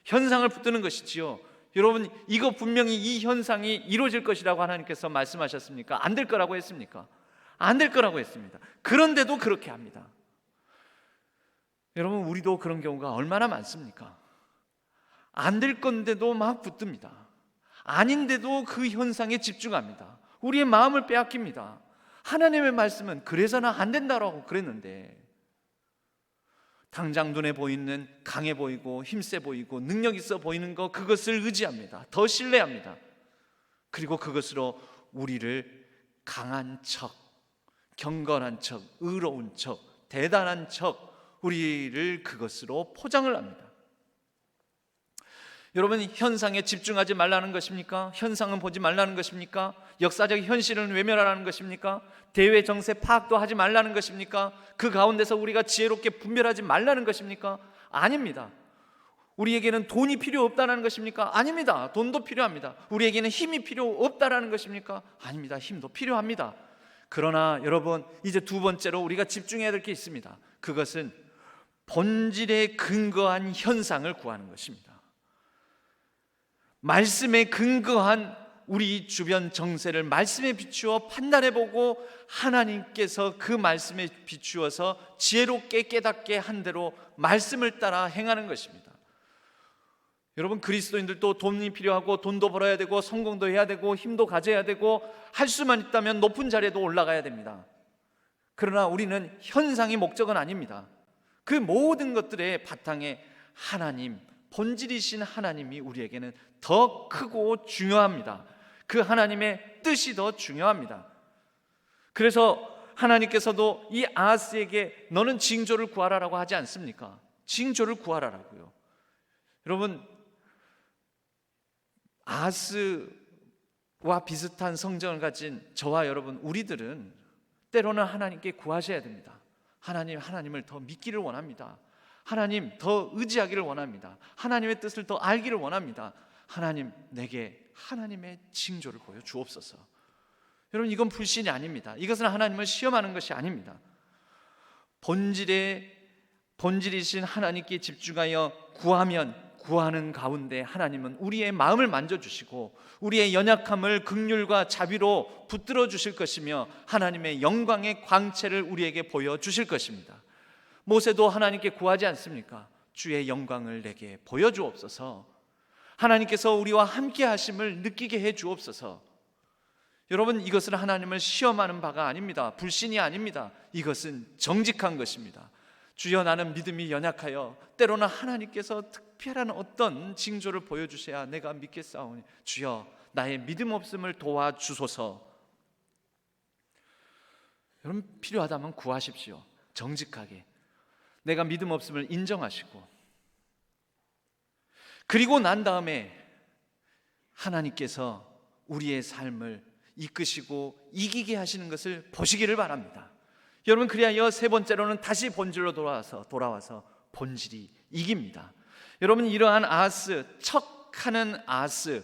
C: 현상을 붙드는 것이지요. 여러분, 이거 분명히 이 현상이 이루어질 것이라고 하나님께서 말씀하셨습니까? 안 될 거라고 했습니까? 안 될 거라고 했습니다. 그런데도 그렇게 합니다. 여러분, 우리도 그런 경우가 얼마나 많습니까? 안 될 건데도 막 붙듭니다. 아닌데도 그 현상에 집중합니다. 우리의 마음을 빼앗깁니다. 하나님의 말씀은 그래서는 안 된다라고 그랬는데, 당장 눈에 보이는 강해 보이고 힘세 보이고 능력 있어 보이는 것, 그것을 의지합니다. 더 신뢰합니다. 그리고 그것으로 우리를 강한 척, 경건한 척, 의로운 척, 대단한 척 우리를 그것으로 포장을 합니다. 여러분, 현상에 집중하지 말라는 것입니까? 현상은 보지 말라는 것입니까? 역사적 현실은 외면하라는 것입니까? 대외 정세 파악도 하지 말라는 것입니까? 그 가운데서 우리가 지혜롭게 분별하지 말라는 것입니까? 아닙니다. 우리에게는 돈이 필요 없다는 것입니까? 아닙니다. 돈도 필요합니다. 우리에게는 힘이 필요 없다는 것입니까? 아닙니다. 힘도 필요합니다. 그러나 여러분, 이제 두 번째로 우리가 집중해야 될 게 있습니다. 그것은 본질에 근거한 현상을 구하는 것입니다. 말씀에 근거한 우리 주변 정세를 말씀에 비추어 판단해보고 하나님께서 그 말씀에 비추어서 지혜롭게 깨닫게 한 대로 말씀을 따라 행하는 것입니다. 여러분, 그리스도인들도 돈이 필요하고 돈도 벌어야 되고 성공도 해야 되고 힘도 가져야 되고 할 수만 있다면 높은 자리에도 올라가야 됩니다. 그러나 우리는 현상이 목적은 아닙니다. 그 모든 것들의 바탕에 하나님, 본질이신 하나님이 우리에게는 더 크고 중요합니다. 그 하나님의 뜻이 더 중요합니다. 그래서 하나님께서도 이 아하스에게 너는 징조를 구하라라고 하지 않습니까? 징조를 구하라라고요. 여러분, 아하스와 비슷한 성정을 가진 저와 여러분, 우리들은 때로는 하나님께 구하셔야 됩니다. 하나님을 더 믿기를 원합니다. 하나님 더 의지하기를 원합니다. 하나님의 뜻을 더 알기를 원합니다. 하나님, 내게 하나님의 징조를 보여주옵소서. 여러분, 이건 불신이 아닙니다. 이것은 하나님을 시험하는 것이 아닙니다. 본질이신 하나님께 집중하여 구하면 구하는 가운데 하나님은 우리의 마음을 만져주시고 우리의 연약함을 긍휼과 자비로 붙들어 주실 것이며 하나님의 영광의 광채를 우리에게 보여주실 것입니다. 모세도 하나님께 구하지 않습니까? 주의 영광을 내게 보여주옵소서. 하나님께서 우리와 함께 하심을 느끼게 해 주옵소서. 여러분, 이것은 하나님을 시험하는 바가 아닙니다. 불신이 아닙니다. 이것은 정직한 것입니다. 주여, 나는 믿음이 연약하여 때로는 하나님께서 특별한 어떤 징조를 보여주셔야 내가 믿겠사오니 주여, 나의 믿음 없음을 도와주소서. 여러분, 필요하다면 구하십시오. 정직하게 내가 믿음 없음을 인정하시고, 그리고 난 다음에 하나님께서 우리의 삶을 이끄시고 이기게 하시는 것을 보시기를 바랍니다. 여러분, 그리하여 세 번째로는 다시 본질로 돌아와서 본질이 이깁니다. 여러분, 이러한 아하스, 척하는 아하스,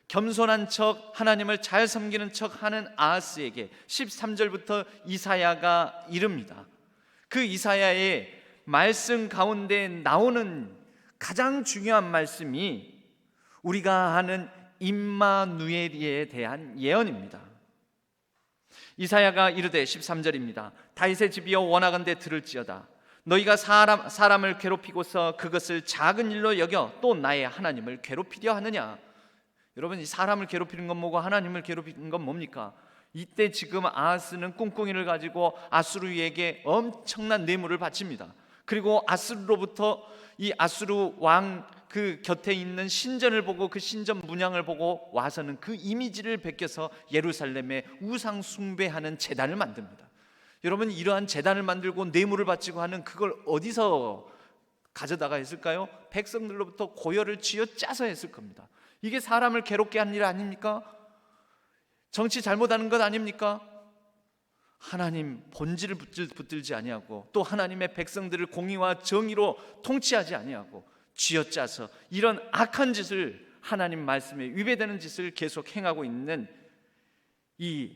C: 겸손한 척, 하나님을 잘 섬기는 척하는 아하스에게 13절부터 이사야가 이릅니다. 그 이사야의 말씀 가운데 나오는 가장 중요한 말씀이 우리가 아는 임마누엘에 대한 예언입니다. 이사야가 이르되 13절입니다. 다윗의 집이여 원하건대 들을지어다. 너희가 사람을 괴롭히고서 그것을 작은 일로 여겨 또 나의 하나님을 괴롭히려 하느냐. 여러분, 이 사람을 괴롭히는 건 뭐고 하나님을 괴롭히는 건 뭡니까? 이때 지금 아하스는 꿍꿍이를 가지고 아수르에게 엄청난 뇌물을 바칩니다. 그리고 아수르로부터 이 아수르 왕 그 곁에 있는 신전을 보고 그 신전 문양을 보고 와서는 그 이미지를 베껴서 예루살렘에 우상 숭배하는 제단을 만듭니다. 여러분, 이러한 제단을 만들고 뇌물을 바치고 하는 그걸 어디서 가져다가 했을까요? 백성들로부터 고열을 쥐어짜서 했을 겁니다. 이게 사람을 괴롭게 한 일 아닙니까? 정치 잘못하는 것 아닙니까? 하나님 본질을 붙들지 아니하고 또 하나님의 백성들을 공의와 정의로 통치하지 아니하고 쥐어짜서 이런 악한 짓을, 하나님 말씀에 위배되는 짓을 계속 행하고 있는 이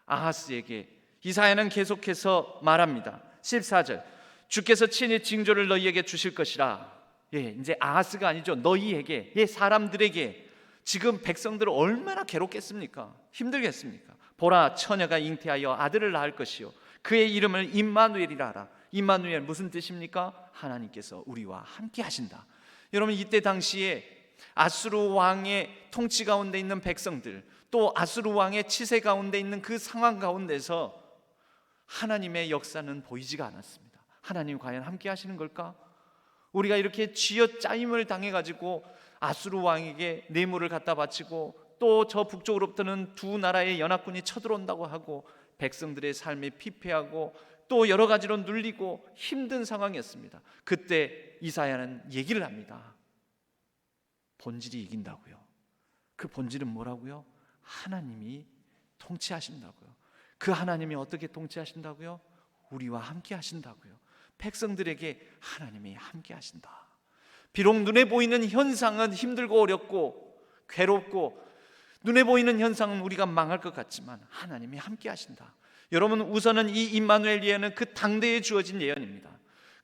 C: 아하스에게 이사야는 계속해서 말합니다. 14절, 주께서 친히 징조를 너희에게 주실 것이라. 이제 아하스가 아니죠. 너희에게, 사람들에게. 지금 백성들을 얼마나 괴롭겠습니까? 힘들겠습니까? 보라, 처녀가 잉태하여 아들을 낳을 것이요 그의 이름을 임마누엘이라 하라. 임마누엘 무슨 뜻입니까? 하나님께서 우리와 함께 하신다. 여러분, 이때 당시에 아수르 왕의 통치 가운데 있는 백성들, 또 아수르 왕의 치세 가운데 있는 그 상황 가운데서 하나님의 역사는 보이지가 않았습니다. 하나님 과연 함께 하시는 걸까? 우리가 이렇게 쥐어짜임을 당해가지고 아수르 왕에게 뇌물을 갖다 바치고 또 저 북쪽으로부터는 두 나라의 연합군이 쳐들어온다고 하고 백성들의 삶에 피폐하고 또 여러 가지로 눌리고 힘든 상황이었습니다. 그때 이사야는 얘기를 합니다. 본질이 이긴다고요. 그 본질은 뭐라고요? 하나님이 통치하신다고요. 그 하나님이 어떻게 통치하신다고요? 우리와 함께 하신다고요. 백성들에게 하나님이 함께 하신다. 비록 눈에 보이는 현상은 힘들고 어렵고 괴롭고 눈에 보이는 현상은 우리가 망할 것 같지만 하나님이 함께 하신다. 여러분, 우선은 이 임마누엘 예언은 그 당대에 주어진 예언입니다.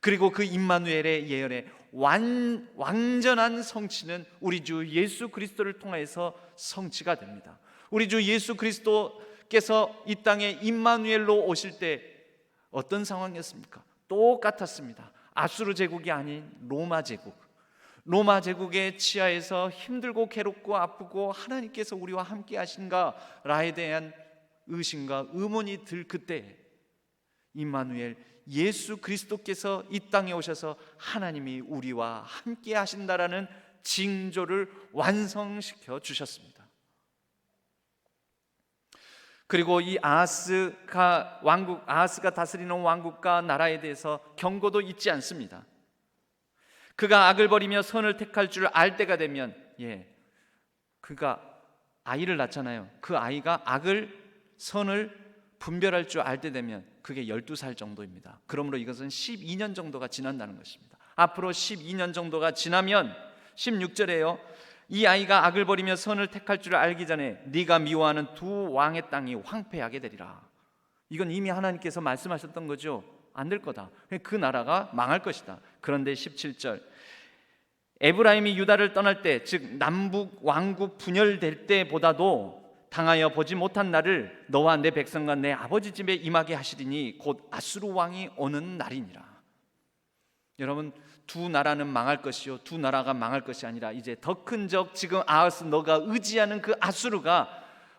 C: 그리고 그 임마누엘의 예언의 완전한 성취는 우리 주 예수 그리스도를 통해서 성취가 됩니다. 우리 주 예수 그리스도께서 이 땅에 임마누엘로 오실 때 어떤 상황이었습니까? 똑같았습니다. 아수르 제국이 아닌 로마 제국. 로마 제국의 치하에서 힘들고 괴롭고 아프고 하나님께서 우리와 함께 하신가라에 대한 의심과 의문이 들 그때 임마누엘 예수 그리스도께서 이 땅에 오셔서 하나님이 우리와 함께 하신다라는 징조를 완성시켜 주셨습니다. 그리고 이 아하스가 다스리는 왕국과 나라에 대해서 경고도 잊지 않습니다. 그가 악을 버리며 선을 택할 줄 알 때가 되면, 그가 아이를 낳잖아요. 그 아이가 선을 분별할 줄 알 때 되면 그게 12살 정도입니다. 그러므로 이것은 12년 정도가 지난다는 것입니다. 앞으로 12년 정도가 지나면 16절에요. 이 아이가 악을 버리며 선을 택할 줄 알기 전에 네가 미워하는 두 왕의 땅이 황폐하게 되리라. 이건 이미 하나님께서 말씀하셨던 거죠. 안 될 거다. 그 나라가 망할 것이다. 그런데 17절 에브라임이 유다를 떠날 때, 즉 남북 왕국 분열될 때보다도 당하여 보지 못한 날을 너와 내 백성과 내 아버지 집에 임하게 하시리니 곧 아수르 왕이 오는 날이니라. 여러분, 두 나라는 망할 것이요, 두 나라가 망할 것이 아니라 이제 더 큰 적, 지금 아하스 너가 의지하는 그 아수르가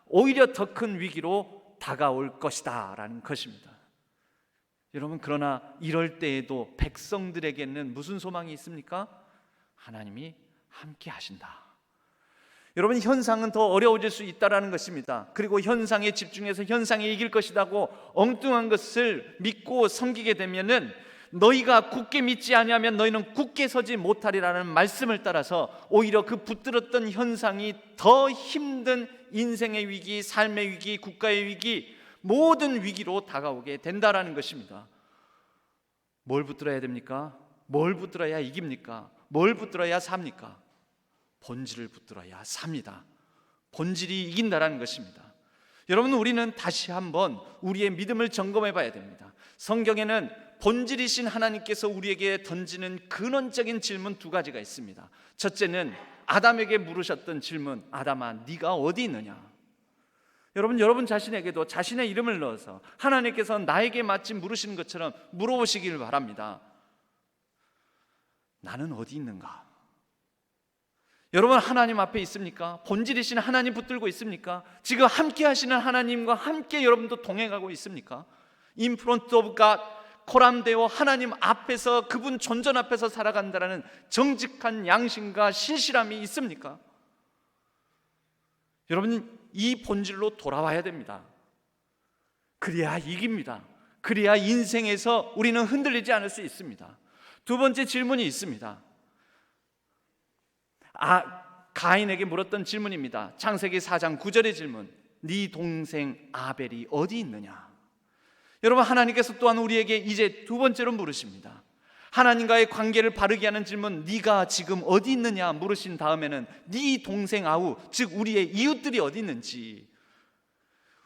C: 오히려 더 큰 위기로 다가올 것이다 라는 것입니다. 여러분, 그러나 이럴 때에도 백성들에게는 무슨 소망이 있습니까? 하나님이 함께 하신다. 여러분, 현상은 더 어려워질 수 있다는 것입니다. 그리고 현상에 집중해서 현상에 이길 것이라고 엉뚱한 것을 믿고 섬기게 되면은 너희가 굳게 믿지 아니하면 너희는 굳게 서지 못하리라는 말씀을 따라서 오히려 그 붙들었던 현상이 더 힘든 인생의 위기, 삶의 위기, 국가의 위기, 모든 위기로 다가오게 된다라는 것입니다. 뭘 붙들어야 됩니까? 뭘 붙들어야 이깁니까? 뭘 붙들어야 삽니까? 본질을 붙들어야 삽니다. 본질이 이긴다라는 것입니다. 여러분, 우리는 다시 한번 우리의 믿음을 점검해 봐야 됩니다. 성경에는 본질이신 하나님께서 우리에게 던지는 근원적인 질문 두 가지가 있습니다. 첫째는 아담에게 물으셨던 질문, 아담아 네가 어디 있느냐? 여러분 자신에게도 자신의 이름을 넣어서 하나님께서 나에게 마치 물으시는 것처럼 물어보시길 바랍니다. 나는 어디 있는가? 여러분, 하나님 앞에 있습니까? 본질이신 하나님 붙들고 있습니까? 지금 함께 하시는 하나님과 함께 여러분도 동행하고 있습니까? In front of God, 코람되어 하나님 앞에서, 그분 존전 앞에서 살아간다는 정직한 양심과 신실함이 있습니까? 여러분, 이 본질로 돌아와야 됩니다. 그래야 이깁니다. 그래야 인생에서 우리는 흔들리지 않을 수 있습니다. 두 번째 질문이 있습니다. 가인에게 물었던 질문입니다. 창세기 4장 9절의 질문, 네 동생 아벨이 어디 있느냐? 여러분, 하나님께서 또한 우리에게 이제 두 번째로 물으십니다. 하나님과의 관계를 바르게 하는 질문, 네가 지금 어디 있느냐 물으신 다음에는 네 동생 아우, 즉 우리의 이웃들이 어디 있는지,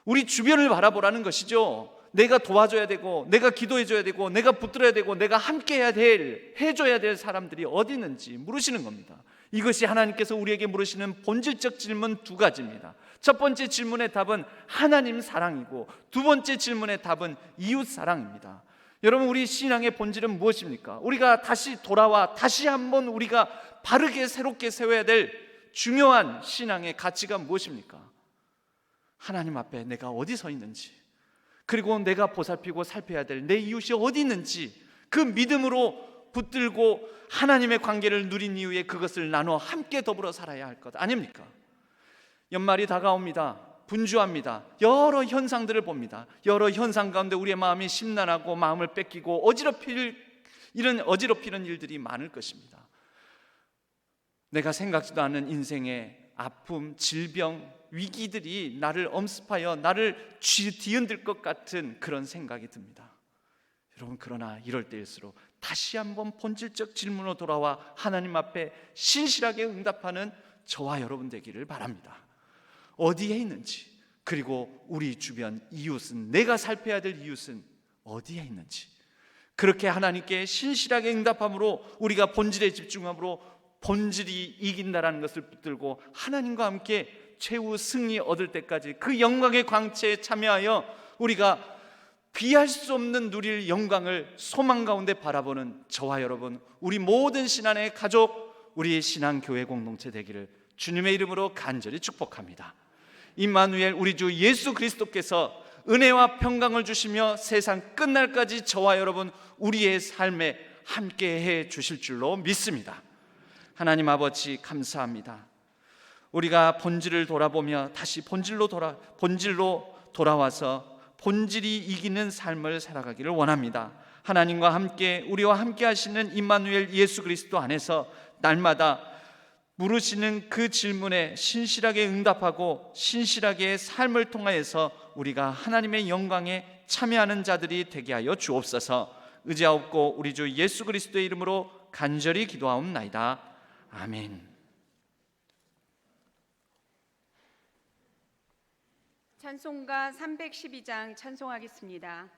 C: 우리 주변을 바라보라는 것이죠. 내가 도와줘야 되고, 내가 기도해줘야 되고, 내가 붙들어야 되고, 내가 함께 해줘야 될 사람들이 어디 있는지 물으시는 겁니다. 이것이 하나님께서 우리에게 물으시는 본질적 질문 두 가지입니다. 첫 번째 질문의 답은 하나님 사랑이고, 두 번째 질문의 답은 이웃 사랑입니다. 여러분, 우리 신앙의 본질은 무엇입니까? 우리가 다시 돌아와 다시 한번 우리가 바르게 새롭게 세워야 될 중요한 신앙의 가치가 무엇입니까? 하나님 앞에 내가 어디 서 있는지, 그리고 내가 보살피고 살펴야 될 내 이웃이 어디 있는지, 그 믿음으로 붙들고 하나님의 관계를 누린 이후에 그것을 나눠 함께 더불어 살아야 할 것 아닙니까? 연말이 다가옵니다. 분주합니다. 여러 현상들을 봅니다. 여러 현상 가운데 우리의 마음이 심란하고 마음을 뺏기고 어지럽히는 일들이 많을 것입니다. 내가 생각지도 않은 인생의 아픔, 질병, 위기들이 나를 엄습하여 나를 뒤흔들 것 같은 그런 생각이 듭니다. 여러분, 그러나 이럴 때일수록 다시 한번 본질적 질문으로 돌아와 하나님 앞에 신실하게 응답하는 저와 여러분 되기를 바랍니다. 어디에 있는지, 그리고 우리 주변 이웃은, 내가 살펴야 될 이웃은 어디에 있는지, 그렇게 하나님께 신실하게 응답함으로 우리가 본질에 집중함으로 본질이 이긴다라는 것을 붙들고 하나님과 함께 최후 승리 얻을 때까지 그 영광의 광채에 참여하여 우리가 비할 수 없는 누릴 영광을 소망 가운데 바라보는 저와 여러분, 우리 모든 신앙의 가족, 우리의 신앙교회 공동체 되기를 주님의 이름으로 간절히 축복합니다. 임마누엘, 우리 주 예수 그리스도께서 은혜와 평강을 주시며 세상 끝날까지 저와 여러분 우리의 삶에 함께해 주실 줄로 믿습니다. 하나님 아버지, 감사합니다. 우리가 본질을 돌아보며 다시 본질로 돌아와서 본질이 이기는 삶을 살아가기를 원합니다. 하나님과 함께, 우리와 함께 하시는 임마누엘 예수 그리스도 안에서 날마다 물으시는 그 질문에 신실하게 응답하고 신실하게 삶을 통하여서 우리가 하나님의 영광에 참여하는 자들이 되게 하여 주옵소서. 의지하옵고 우리 주 예수 그리스도의 이름으로 간절히 기도하옵나이다. 아멘.
A: 찬송가 312장 찬송하겠습니다.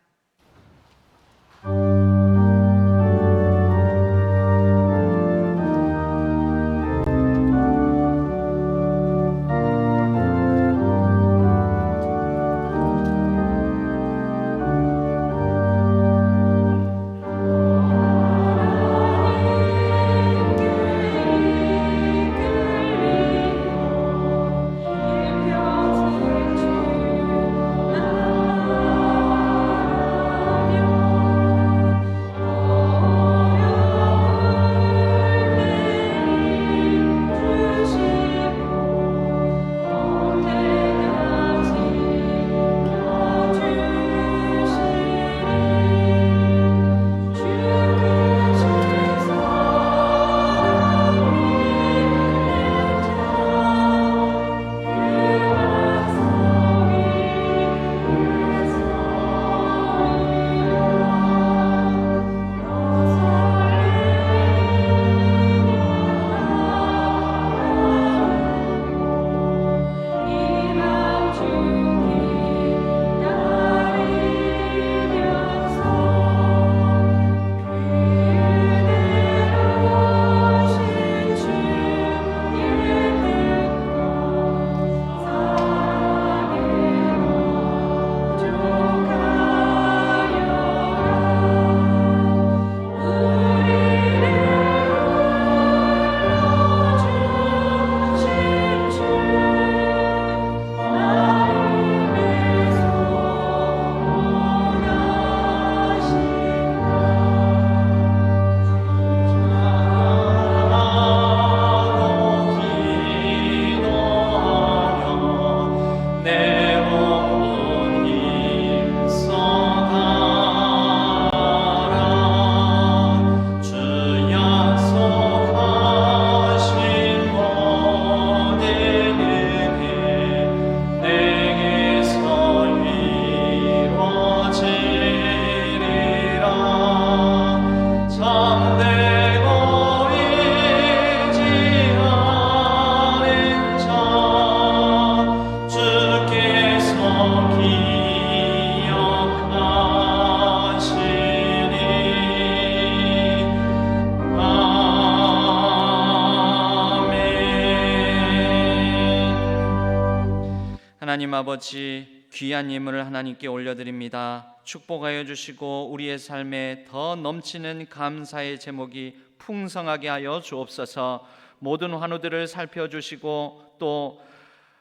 C: 하나님 아버지, 귀한 예물을 하나님께 올려드립니다. 축복하여 주시고 우리의 삶에 더 넘치는 감사의 제목이 풍성하게 하여 주옵소서. 모든 환우들을 살펴주시고 또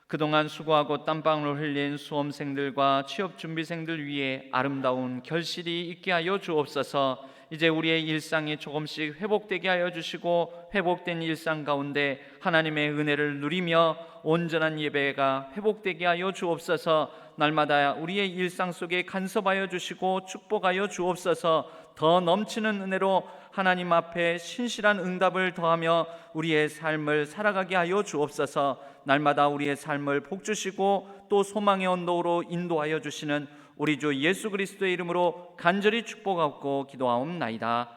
C: 그동안 수고하고 땀방울을 흘린 수험생들과 취업준비생들 위해 아름다운 결실이 있게 하여 주옵소서. 이제 우리의 일상이 조금씩 회복되게 하여 주시고, 회복된 일상 가운데 하나님의 은혜를 누리며 온전한 예배가 회복되게 하여 주옵소서. 날마다 우리의 일상 속에 간섭하여 주시고 축복하여 주옵소서. 더 넘치는 은혜로 하나님 앞에 신실한 응답을 더하며 우리의 삶을 살아가게 하여 주옵소서. 날마다 우리의 삶을 복주시고 또 소망의 언덕으로 인도하여 주시는 우리 주 예수 그리스도의 이름으로 간절히 축복하고 기도하옵나이다.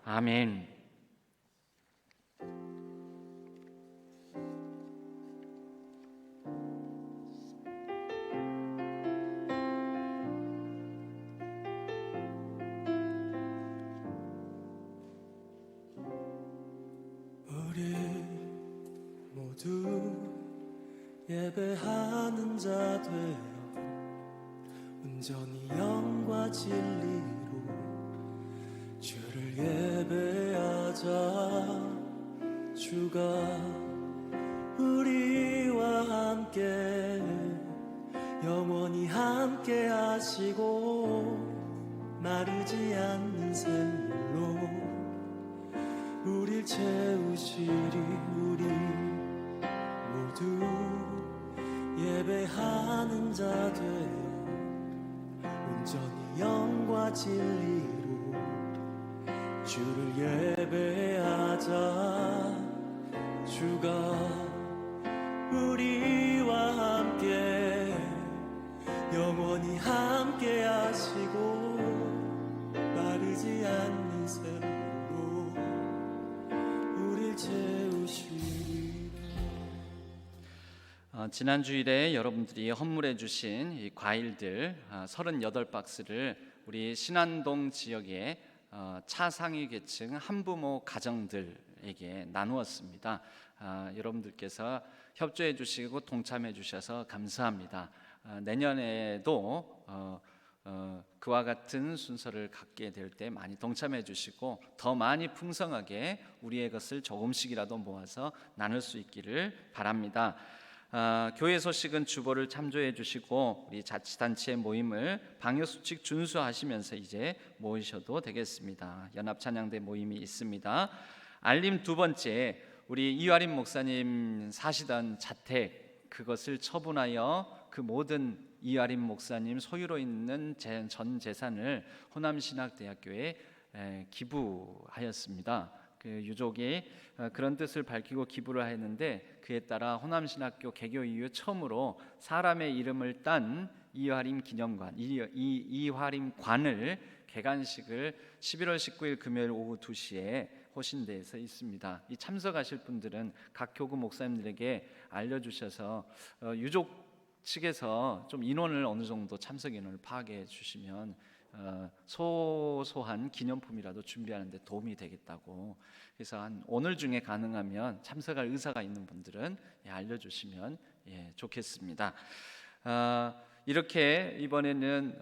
C: 아멘.
D: 우리 모두 예배하는 자 되어 온전히 영과 진리로 주를 예배하자. 주가 우리와 함께 영원히 함께 하시고 마르지 않는 샘물로 우릴 채우시리. 우리 모두 예배하는 자 되어 온전히 영과 진리로 주를 예배하자. 주가 우리와 함께 영원히 함께 하시고 마르지 않는 샘으로 우릴 채우시리.
C: 지난 주일에 여러분들이 헌물해 주신 이 과일들 38박스를 우리 신안동 지역의 차상위 계층 한부모 가정들에게 나누었습니다. 여러분들께서 협조해 주시고 동참해 주셔서 감사합니다. 내년에도 그와 같은 순서를 갖게 될 때 많이 동참해 주시고 더 많이 풍성하게 우리의 것을 조금씩이라도 모아서 나눌 수 있기를 바랍니다. 교회 소식은 주보를 참조해 주시고 우리 자치단체의 모임을 방역수칙 준수하시면서 이제 모이셔도 되겠습니다. 연합찬양대 모임이 있습니다. 알림 두 번째, 우리 이화림 목사님 사시던 자택 그것을 처분하여 그 모든 이화림 목사님 소유로 있는 전 재산을 호남신학대학교에 기부하였습니다. 그 유족이 그런 뜻을 밝히고 기부를 했는데 그에 따라 호남신학교 개교 이후 처음으로 사람의 이름을 딴 이화림 기념관, 이화림관을 개관식을 11월 19일 금요일 오후 2시에 호신대에서 있습니다. 이 참석하실 분들은 각 교구 목사님들에게 알려주셔서 유족 측에서 좀 인원을 어느 정도 참석 인원을 파악해 주시면 소소한 기념품이라도 준비하는 데 도움이 되겠다고. 그래서 한 오늘 중에 가능하면 참석할 의사가 있는 분들은 알려주시면 좋겠습니다. 이렇게 이번에는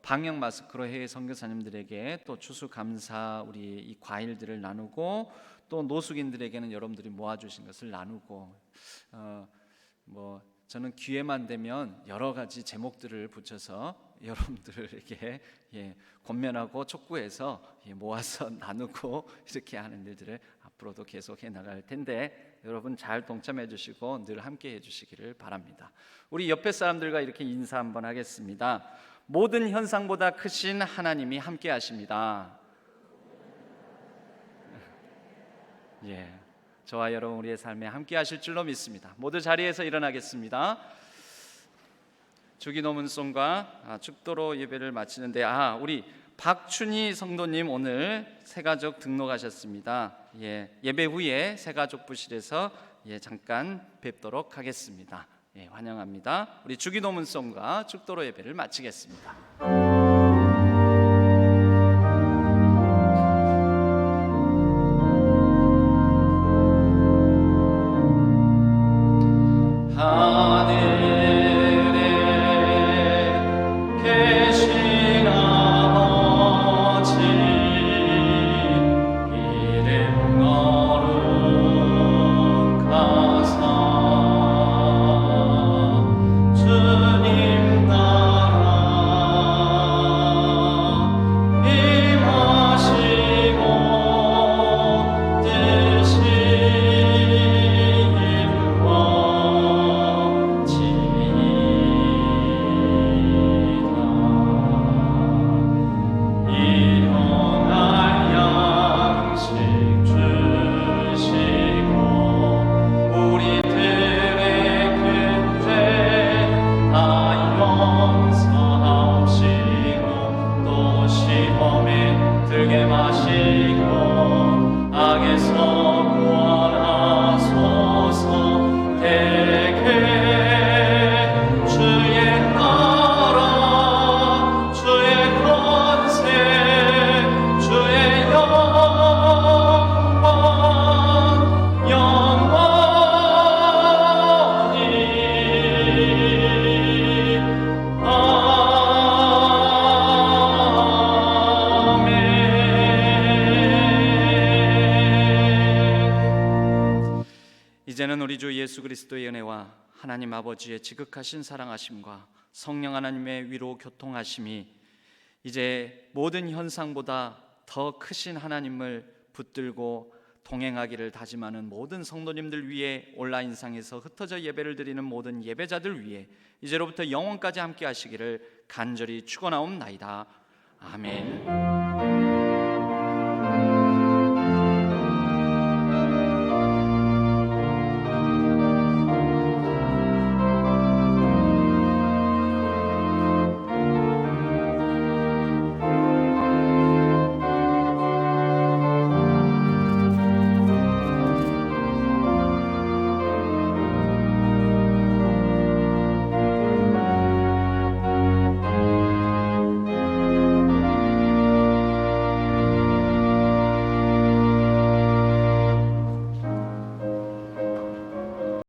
C: 방역 마스크로 해외 선교사님들에게 또 추수감사 우리 이 과일들을 나누고 또 노숙인들에게는 여러분들이 모아주신 것을 나누고 저는 기회만 되면 여러 가지 제목들을 붙여서 여러분들에게 권면하고 촉구해서 모아서 나누고 이렇게 하는 일들을 앞으로도 계속해 나갈 텐데 여러분 잘 동참해 주시고 늘 함께 해 주시기를 바랍니다. 우리 옆에 사람들과 이렇게 인사 한번 하겠습니다. 모든 현상보다 크신 하나님이 함께 하십니다. 저와 여러분 우리의 삶에 함께 하실 줄로 믿습니다. 모두 자리에서 일어나겠습니다. 주기도문송과 축도로 예배를 마치는데 우리 박춘희 성도님 오늘 새가족 등록하셨습니다. 예배 후에 새가족 부실에서 잠깐 뵙도록 하겠습니다. 환영합니다. 우리 주기도문송과 축도로 예배를 마치겠습니다.
D: 주님 나라
C: 예수 그리스도의 은혜와 하나님 아버지의 지극하신 사랑하심과 성령 하나님의 위로 교통하심이 이제 모든 현상보다 더 크신 하나님을 붙들고 동행하기를 다짐하는 모든 성도님들 위해 온라인상에서 흩어져 예배를 드리는 모든 예배자들 위해 이제로부터 영원까지 함께 하시기를 간절히 축원하옵나이다. 아멘.